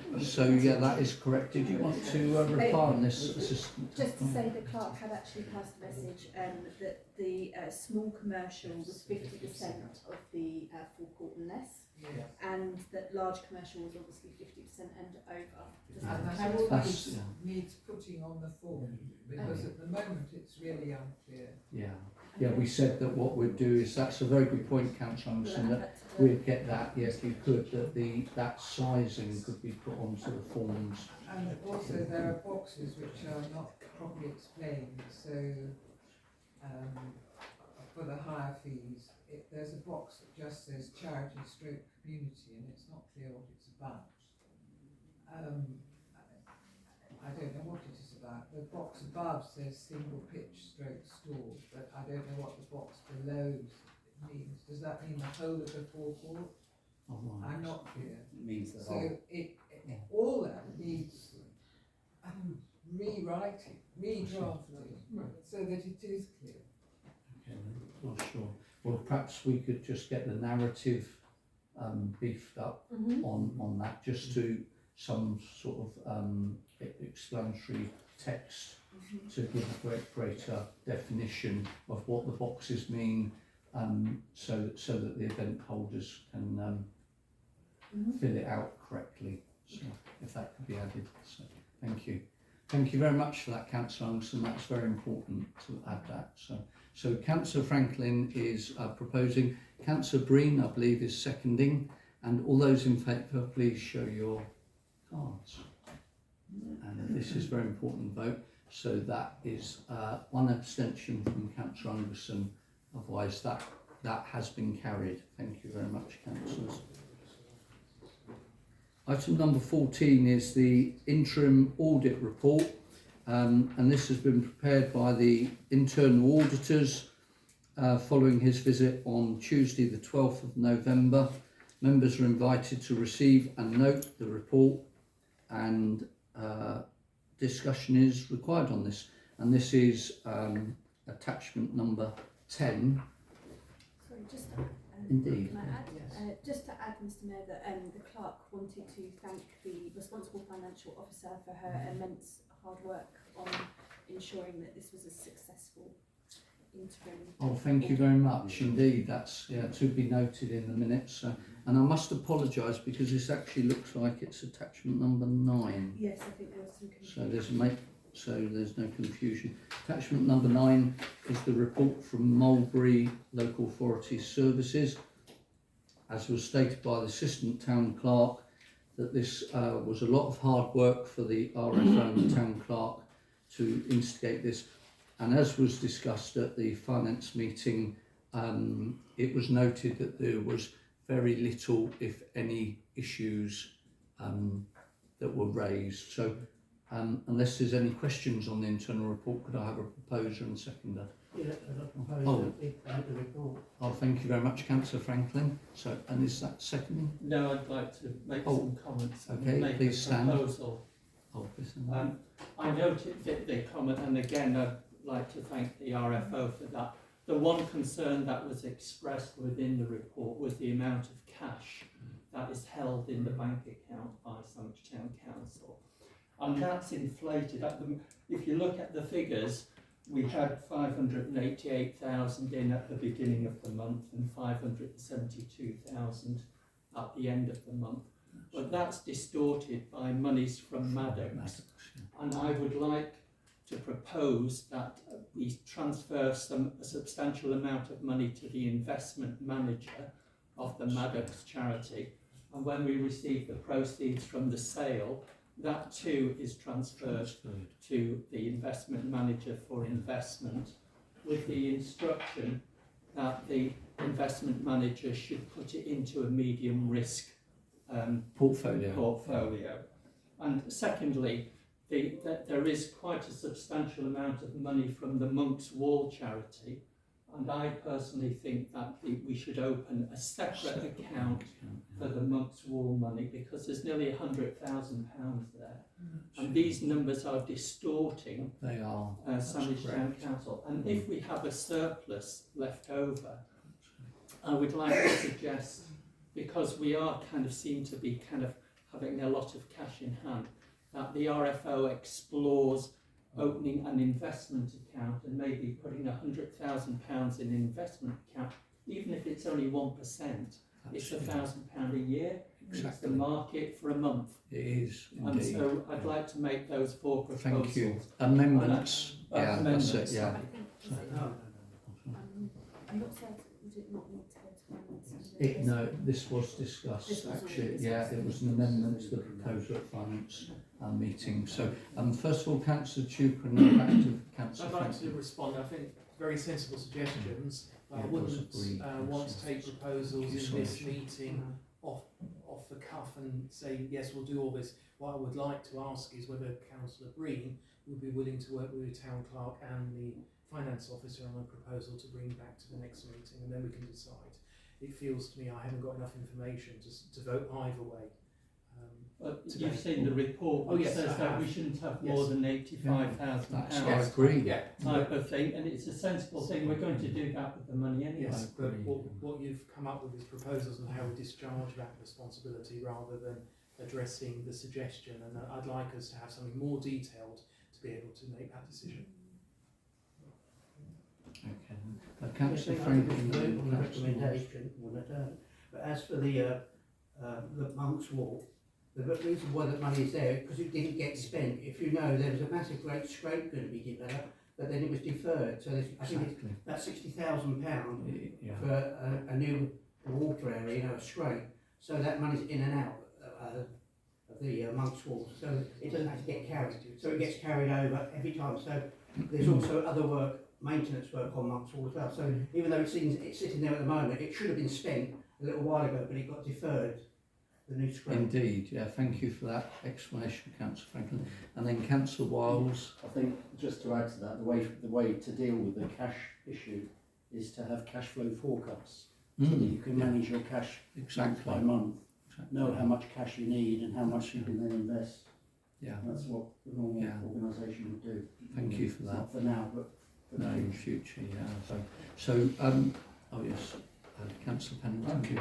yeah, that is correct. Did you want to reply on this, Assistant? Just to say the clerk had actually passed a message that the small commercial was 50% of the forecourt and less, Yes. and that large commercial was obviously 50% and over. Does And that that clarify? all needs putting on the form, because at the moment it's really unclear. Yeah. Yeah, we said that what we'd do is, that's a very good point, Councillor Anderson, that we'd get that, yes, you could, that that sizing could be put onto the forms. And also there are boxes which are not properly explained, so for the higher fees, there's a box that just says charity stroke community and it's not clear what it's about. I don't know what it is about. The box above says single pitch stroke stores, but I don't know what the box below means. Does that mean the whole of the forecourt? Oh, right. I'm not clear. It means the So whole. all that needs rewriting, redrafting, so that it is clear. Okay, well, sure. Well, perhaps we could just get the narrative beefed up on that, just to some sort of explanatory text to give a greater definition of what the boxes mean, so that the event holders can fill it out correctly. So if that could be added. So thank you. Thank you very much for that, Councillor Anderson. That's very important to add that. So Councillor Franklin is proposing. Councillor Breen, I believe, is seconding. And all those in favour, please show your cards. And this is a very important vote. So that is one abstention from Councillor Anderson. Otherwise, that has been carried. Thank you very much, councillors. Item number 14 is the interim audit report, and this has been prepared by the internal auditors following his visit on Tuesday the 12th of November. Members are invited to receive and note the report, and discussion is required on this, and this is attachment number 10. Sorry, just Indeed. can I add? Just to add, Mr. Mayor, that the clerk wanted to thank the responsible financial officer for her immense hard work on ensuring that this was a successful interim. Oh, thank you very much indeed. That's to be noted in the minutes. And I must apologise because this actually looks like it's attachment number 9. Yes, I think there was some So confusion. there's no confusion. Attachment number 9 is the report from Mulberry Local Authority Services. As was stated by the Assistant Town Clerk, that this was a lot of hard work for the RFO and the Town Clerk to instigate this. And as was discussed at the finance meeting, it was noted that there was very little, if any, issues that were raised. So unless there's any questions on the internal report, could I have a proposer and seconder? Yeah, I propose that we add the report. Oh, thank you very much, Councillor Franklin. So, and is that seconding? No, I'd like to make some comments. Okay, and make please a stand. proposal. Oh, please stand. I noted the comment, and again, I'd like to thank the RFO for that. The one concern that was expressed within the report was the amount of cash that is held in the bank account by Sandwich Town Council. And that's inflated. If you look at the figures, we had 588,000 in at the beginning of the month and 572,000 at the end of the month. But that's distorted by monies from Maddox. And I would like to propose that we transfer a substantial amount of money to the investment manager of the Maddox charity. And when we receive the proceeds from the sale, that too is transferred to the investment manager for investment, with the instruction that the investment manager should put it into a medium risk portfolio. And secondly, there is quite a substantial amount of money from the Monk's Wall charity, and I personally think that we should open a separate account for the Monk's Wall money, because there's nearly £100,000 there, And these numbers are distorting They are. Sandwich Town Council. And if we have a surplus left over, I would like to suggest, because we are seem to be having a lot of cash in hand, that the RFO explores opening an investment account and maybe putting £100,000 in an investment account, even if it's only 1%, it's £1,000 a year. Exactly. It's the market for a month. It is indeed. And so I'd like to make those 4 proposals. Thank you. Amendments. Yeah, amendments. that's it. Yeah. I'm not certain, would it not need to go to finance? No, this was discussed This was actually. already Yeah, discussed. it was an amendment to the proposal at finance meeting. So, first of all, Councillor Tuker and then back to Councillor I'd like to Franklin. respond. I think very sensible suggestions. But I Yeah, it was wouldn't agreed. want to take proposals in this Sorry. meeting off the cuff and say, yes, we'll do all this. What I would like to ask is whether Councillor Breen would be willing to work with the Town Clerk and the Finance Officer on a proposal to bring back to the next meeting, and then we can decide. It feels to me I haven't got enough information to vote either way. But today. you've seen the report Oh, which yes, says I that have. we shouldn't have Yes. more than £85,000 I agree. Yeah. type of thing, and it's a sensible thing. We're going to do that with the money anyway. Yes, but what you've come up with is proposals on how we discharge that responsibility rather than addressing the suggestion, and I'd like us to have something more detailed to be able to make that decision. Okay. Yes, Councillor I think Franklin. it's a and vote on then the Councillor recommendation, but as for the Monk's Walk, the reason why the money is there, because it didn't get spent. If you know, there was a massive great scrape going to be developed, but then it was deferred. So I think it's about £60,000 Yeah. for a new water area, a scrape. So that money's in and out of the Monk's Walk. So it doesn't have to get carried. So it gets carried over every time. So there's also other work, maintenance work on Monk's Walk as well. So even though it's sitting there at the moment, it should have been spent a little while ago, but it got deferred. The new scrape. Indeed, yeah, thank you for that explanation, Councillor Franklin. And then Councillor Wiles. I think just to add to that, the way to deal with the cash issue is to have cash flow forecasts so that you can manage your cash month by month, know how much cash you need and how much you can then invest. Yeah. That's what the normal organisation would do. Thank you for that. Not for now, but for No, the in future. future, yeah. Oh yes, Councillor Pennington. Thank you.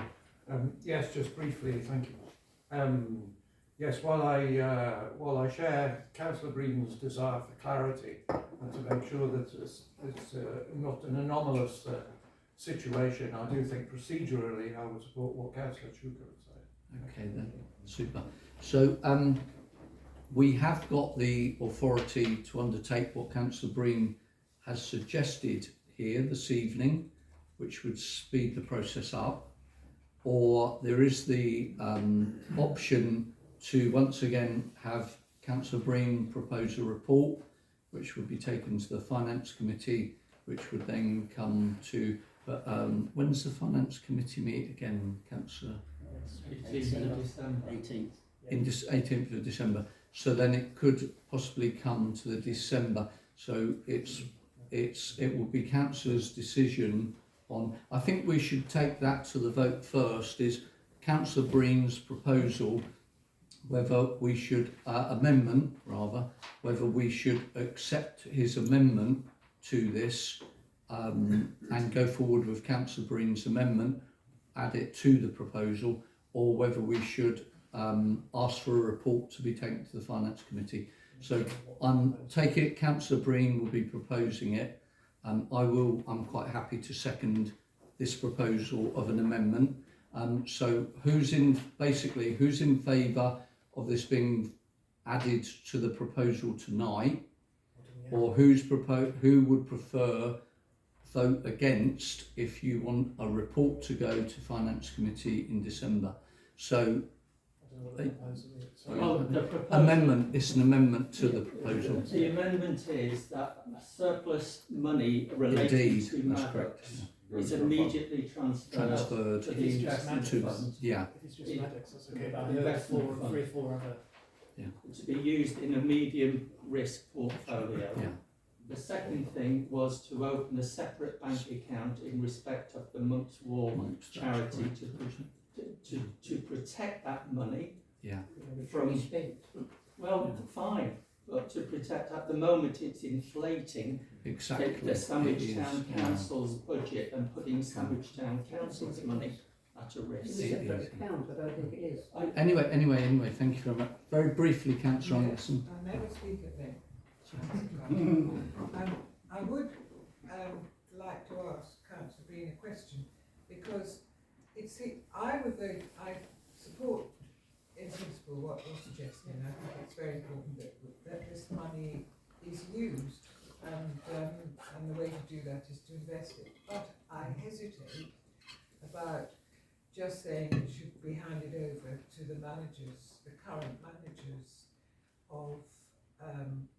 Yes, just briefly, thank you. Yes, while I share Councillor Breeden's desire for clarity and to make sure that it's not an anomalous situation, I do think procedurally I would support what Councillor Chuka would say. Okay then, super. So we have got the authority to undertake what Councillor Breen has suggested here this evening, which would speed the process up. Or there is the option to once again have Councillor Breen propose a report, which would be taken to the Finance Committee, which would then come to. But when's the Finance Committee meet again, Councillor? 18th of December. 18th. In 18th of December. So then it could possibly come to the December. So it will be Councillor's decision. I think we should take that to the vote first, is Councillor Breen's proposal, whether we should, whether we should accept his amendment to this and go forward with Councillor Breen's amendment, add it to the proposal, or whether we should ask for a report to be taken to the Finance Committee. So I'm taking it Councillor Breen will be proposing it. I'm quite happy to second this proposal of an amendment. So who's in favour of this being added to the proposal tonight, or who would prefer vote against if you want a report to go to Finance Committee in December? So amendment. It's an amendment to the proposal. The amendment is that surplus money related Indeed, to that's Maddox correct. is immediately transferred to the If it's just investment Maddox, fund. Yeah. If it's just Maddox, that's okay. But I heard three or four other. To be used in a medium risk portfolio. Yeah. The second thing was to open a separate bank account in respect of the Monk's Walk charity to protect that money Yeah. from Well, fine, but to protect, at the moment it's inflating Exactly. the Sandwich It is, Town yeah. Council's budget and putting Sandwich Town Council's money at a It's risk. a separate account, I don't think it is. Anyway, thank you very much. Very briefly, Councillor Anderson. I never speak at them. I would like to ask Councillor Green a question, because I support in principle what you're suggesting. I think it's very important that this money is used, and the way to do that is to invest it. But I hesitate about just saying it should be handed over to the managers, the current managers of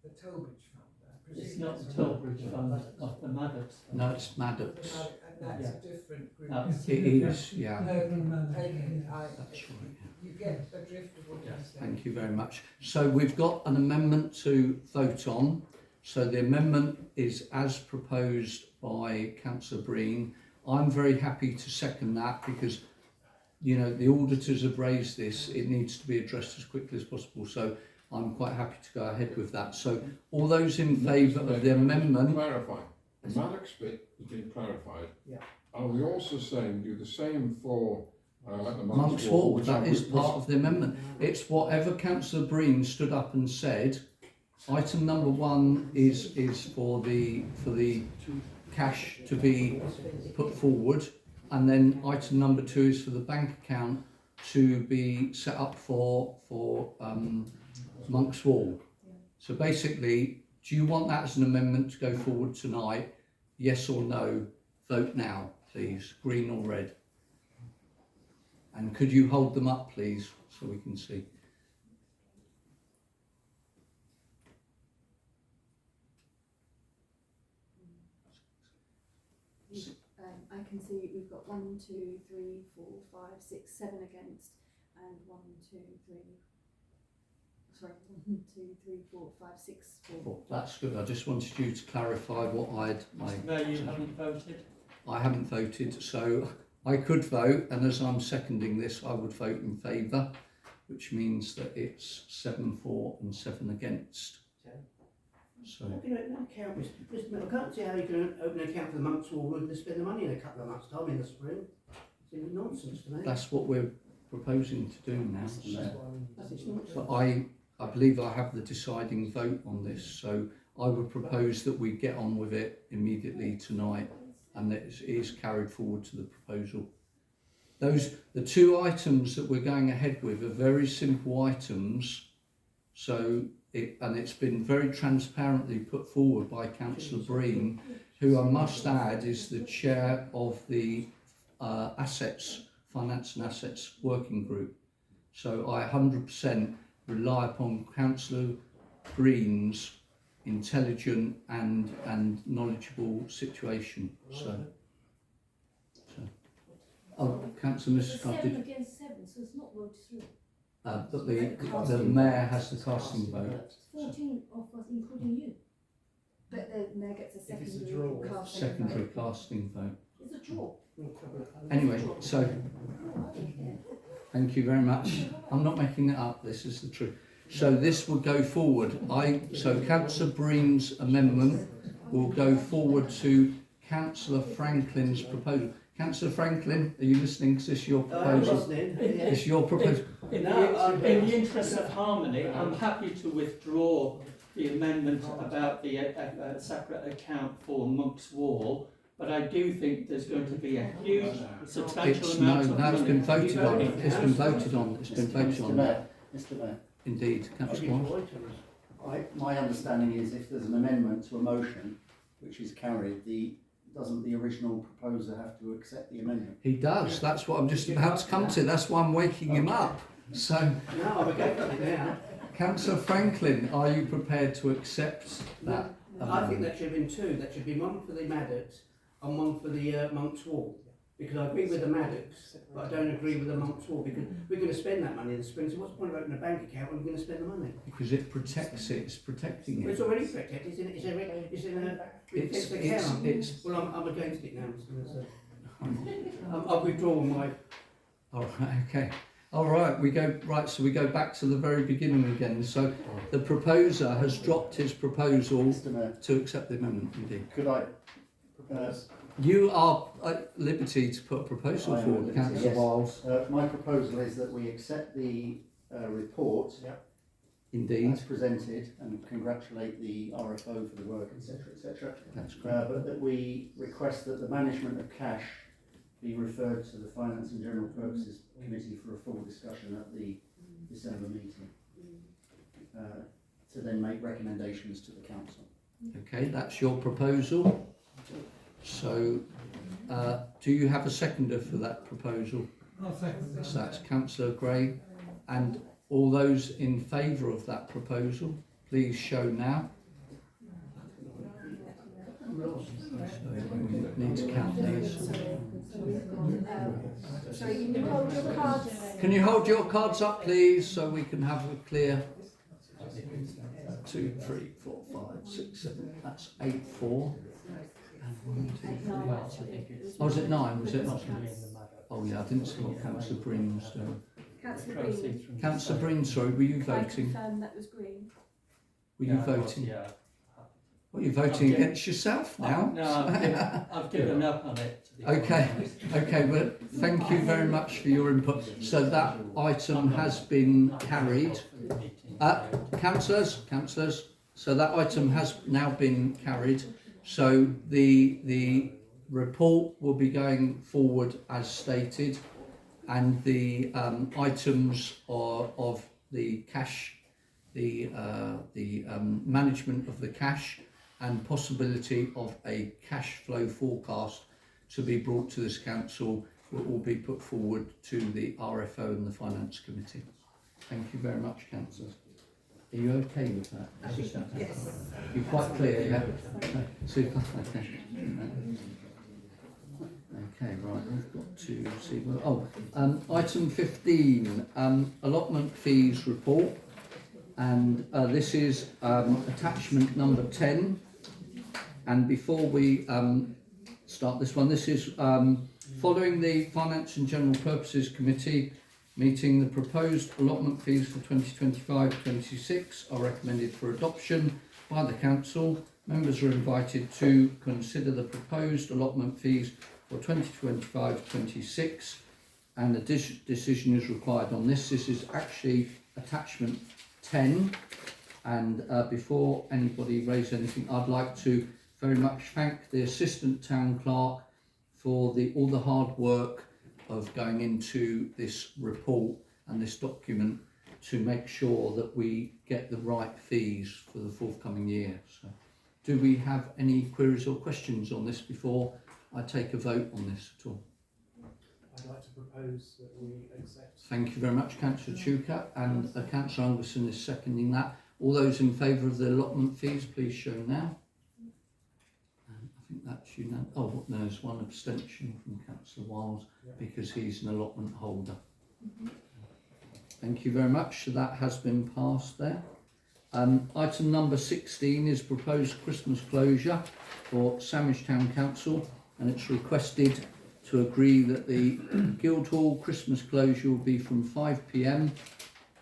the Tollbridge Fund. It's not the Tollbridge Fund, of the Maddox Fund. No, it's Maddox. And that's a different group. It is, yeah. You get the drift of what you're saying. Thank you very much. So we've got an amendment to vote on. So the amendment is as proposed by Councillor Breen. I'm very happy to second that because, you know, the auditors have raised this. It needs to be addressed as quickly as possible. So I'm quite happy to go ahead with that. So all those in favour of the amendment... Clarify. The Maddox bit has been clarified. Yeah. Are we also saying do the same for the Monks Hall? That is part of the amendment. It's whatever Councillor Breen stood up and said. Item number 1 is for the cash to be put forward, and then item number 2 is for the bank account to be set up for Monks Wall. So basically, do you want that as an amendment to go forward tonight? Yes or no? Vote now, please. Green or red? And could you hold them up, please, so we can see? I can see we've got 1, 2, 3, 4, 5, 6, 7 against, and 1, 2, 3. Sorry, 1, 2, 3, 4, 5, 6, 4. Well, that's good. I just wanted you to clarify what Mr. Mayor, you haven't voted? I haven't voted, so I could vote, and as I'm seconding this, I would vote in favour, which means that it's 7 for and 7 against. So. How can you open an account, Mr. Miller? I can't see how you can open an account for the Monks Wall and spend the money in a couple of months' time in the spring. It's nonsense to me. That's what we're proposing to do now. That's But I believe I have the deciding vote on this, so I would propose that we get on with it immediately tonight, and that it is carried forward to the proposal. The 2 items that we're going ahead with are very simple items, so it's been very transparently put forward by Councillor Breen, who I must add is the chair of the Finance and Assets Working Group. So I 100% rely upon Councillor Breen's intelligent and knowledgeable situation. Councillor Mrs. Scott, 7 against 7, so it's not voted through. but the mayor has the casting vote. 14 of us, including you. But the mayor gets a secondary casting Secondary vote. casting vote. It's a draw. Anyway, so thank you very much. I'm not making it up. This is the truth. So this will go forward. So Councillor Breen's amendment will go forward to Councillor Franklin's proposal. Councillor Franklin, are you listening? Is this your proposal? It's your proposal. In the interest of harmony, I'm happy to withdraw the amendment about the separate account for Monk's Wall, but I do think there's going to be a huge, substantial amount of money. It's been voted on. It's been voted on. It's been voted on. Mr. Mayor. Indeed, Councillor White. My understanding is if there's an amendment to a motion which is carried, doesn't the original proposer have to accept the amendment? He does. That's what I'm just about to come to. That's why I'm waking him up. So, no, I'm against it now. Councillor Franklin, are you prepared to accept that? I think that should have been 2. That should be 1 for the Maddox and 1 for the Monks Wall. Because I agree with the Maddox, but I don't agree with the Monks Wall, because we're going to spend that money in the spring. So what's the point of opening a bank account when we're going to spend the money? Because it protects it. It's protecting it. Well, it's already protected. It's in a fixed account. Well, I'm against it now, Mr. Minister. I've withdrawn my... All right, okay. All right, so we go back to the very beginning again. So the proposer has dropped his proposal to accept the amendment. Indeed. Could I propose? You are at liberty to put a proposal forward, Councillor Yes. Wiles. My proposal is that we accept the report. Indeed. As presented, and congratulate the RFO for the work, etc., etc. That's great. But that we request that the management of cash be referred to the Finance and General Purposes Committee for a full discussion at the December meeting, to then make recommendations to the council. Okay, that's your proposal. So, do you have a seconder for that proposal? I'll second that. So that's Cllr Gray. And all those in favour of that proposal, please show now. So we need to count these. Sorry, you can hold your cards. Can you hold your cards up, please, so we can have a clear 2, 3, 4, 5, 6, 7. That's 8, 4. And 1, 2, 3. Oh, was it 9? Was it not? Oh yeah, I didn't see what Councillor Breen was doing. Councillor Green. Councillor Breen, sorry, were you Can I voting? confirm that was green? Were you voting? Yeah. Well, you're voting against yourself now. No, I've given up on it. Okay, okay, well, thank you very much for your input. So that item has been carried. Councillors, so that item has now been carried. So the report will be going forward as stated, and the items of the cash, the management of the cash, and possibility of a cash flow forecast to be brought to this council will all be put forward to the RFO and the Finance Committee. Thank you very much, councillors. Are you okay with that? Yes. You're quite clear, yeah? Super. Okay. Okay, right, we've got to see. Item 15, allotment fees report. And this is attachment number 10. And before we start this one, this is following the Finance and General Purposes Committee meeting, the proposed allotment fees for 2025-26 are recommended for adoption by the Council. Members are invited to consider the proposed allotment fees for 2025-26 and a decision is required on this. This is actually attachment 10, and before anybody raises anything, I'd like to very much thank the Assistant Town Clerk for all the hard work of going into this report and this document to make sure that we get the right fees for the forthcoming year. So, do we have any queries or questions on this before I take a vote on this at all? I'd like to propose that we accept. Thank you very much, Councillor Chuka, and Councillor Anderson is seconding that. All those in favour of the allotment fees, please show now. I think that's unanimous. Oh, there's one abstention from Councillor Wiles because he's an allotment holder. Thank you very much. So that has been passed there. Item number 16 is proposed Christmas closure for Sandwich Town Council, and it's requested to agree that the Guildhall Christmas closure will be from 5 p.m.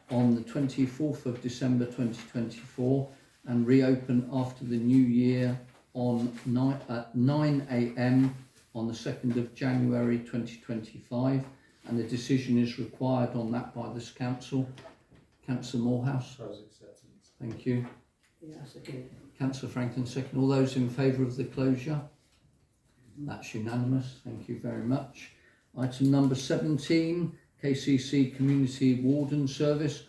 on the 24th of December 2024 and reopen after the new year on 9 a.m. on the 2nd of January 2025, and a decision is required on that by this council. Councillor Morehouse. Thank you. Yes, okay. Councillor Franklin second. All those in favour of the closure? That's unanimous. Thank you very much. Item number 17, KCC Community Warden Service.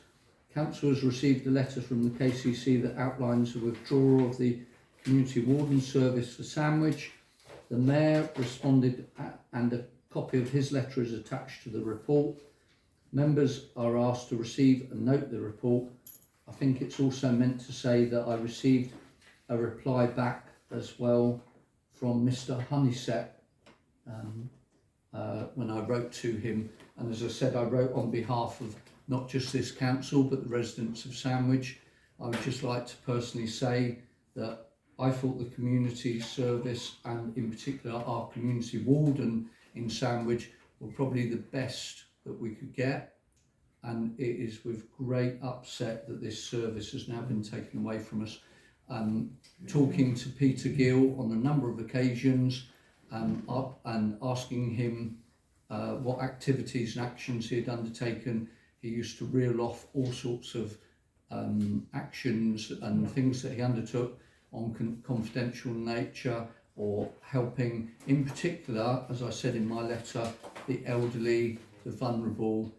Council has received a letter from the KCC that outlines the withdrawal of the Community Warden Service for Sandwich. The Mayor responded and a copy of his letter is attached to the report. Members are asked to receive and note the report. I think it's also meant to say that I received a reply back as well from Mr. Honeysett when I wrote to him, and as I said, I wrote on behalf of not just this council but the residents of Sandwich. I would just like to personally say that I thought the community service, and in particular our community warden in Sandwich, were probably the best that we could get. and it is with great upset that this service has now been taken away from us. Talking to Peter Gill on a number of occasions and asking him what activities and actions he had undertaken, he used to reel off all sorts of actions and things that he undertook on confidential nature, or helping, in particular, as I said in my letter, the elderly, the vulnerable,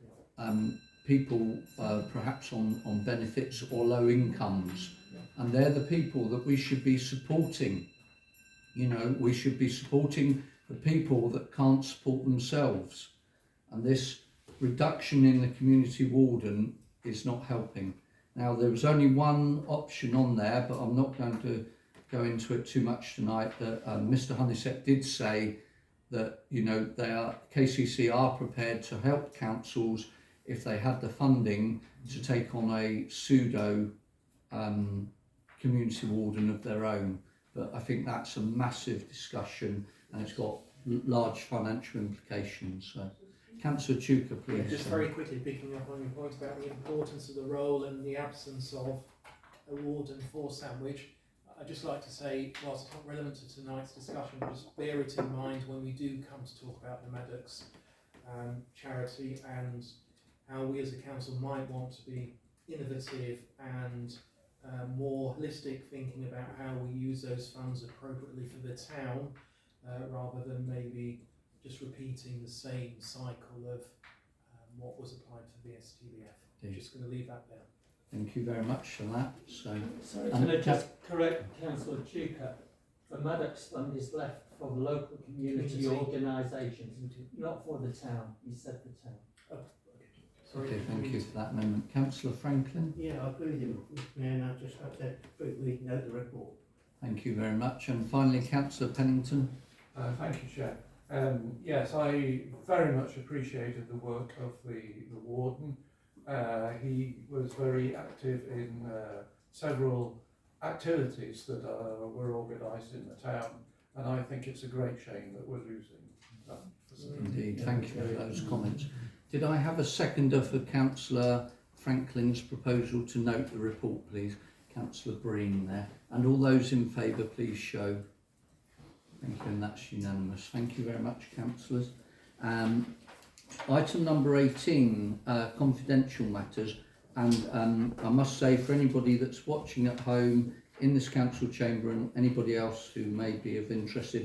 people perhaps on benefits or low incomes. And they're the people that we should be supporting. You know, we should be supporting the people that can't support themselves. And this reduction in the community warden is not helping. Now, there was only one option on there, but I'm not going to go into it too much tonight. That Mr. Honeysett did say that, you know, KCC are prepared to help councils if they have the funding to take on a pseudo community warden of their own. But I think that's a massive discussion, and it's got large financial implications. So, Councillor Chuka, please. Yeah, just very quickly, picking up on your point about the importance of the role and the absence of a warden for Sandwich, I'd just like to say, whilst it's not relevant to tonight's discussion, just bear it in mind when we do come to talk about the Maddox charity, and how we as a council might want to be innovative and more holistic, thinking about how we use those funds appropriately for the town, rather than maybe just repeating the same cycle of what was applied for the STBF. I'm just going to leave that there. Thank you very much for that. So, sorry, can I just correct Councillor Chuka? The Maddox Fund is left for local community organisations, not for the town. You said the town. Oh, okay. Okay, thank you for that amendment. Councillor Franklin? Yeah, I agree with you, Mayor, and I just have to quickly note the report. Thank you very much. And finally, Councillor Pennington. Thank you, Chair. Yes, I very much appreciated the work of the warden. He was very active in several activities that were organised in the town, and I think it's a great shame that we're losing that facility. Indeed, thank you for those comments. Did I have a seconder for Councillor Franklin's proposal to note the report, please? Councillor Breen there. And all those in favour, please show. Thank you, and that's unanimous. Thank you very much, councillors. Item number 18, confidential matters. And I must say, for anybody that's watching at home in this council chamber and anybody else who may be of interest,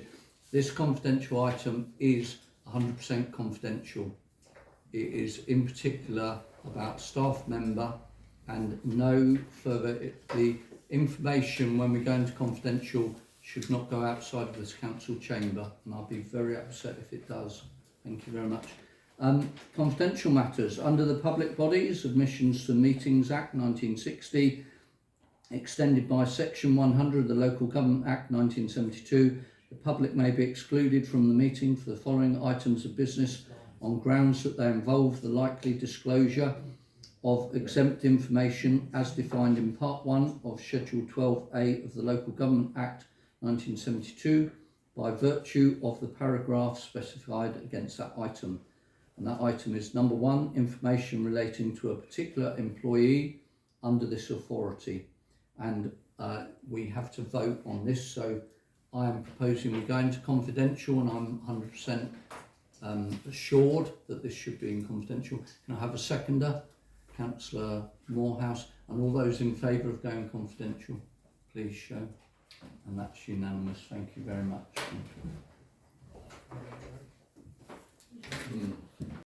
this confidential item is 100% confidential. It is in particular about staff member, and no further, the information when we go into confidential should not go outside of this council chamber, and I'll be very upset if it does. Thank you very much. Confidential matters. Under the Public Bodies Admissions to Meetings Act 1960, extended by Section 100 of the Local Government Act 1972, the public may be excluded from the meeting for the following items of business on grounds that they involve the likely disclosure of exempt information as defined in Part 1 of Schedule 12A of the Local Government Act 1972 by virtue of the paragraph specified against that item. And that item is number 1, information relating to a particular employee under this authority. And we have to vote on this, so I am proposing we go into confidential, and I'm 100% assured that this should be in confidential. Can I have a seconder? Councillor Morehouse. And all those in favour of going confidential, please show. And that's unanimous. Thank you very much. Thank you.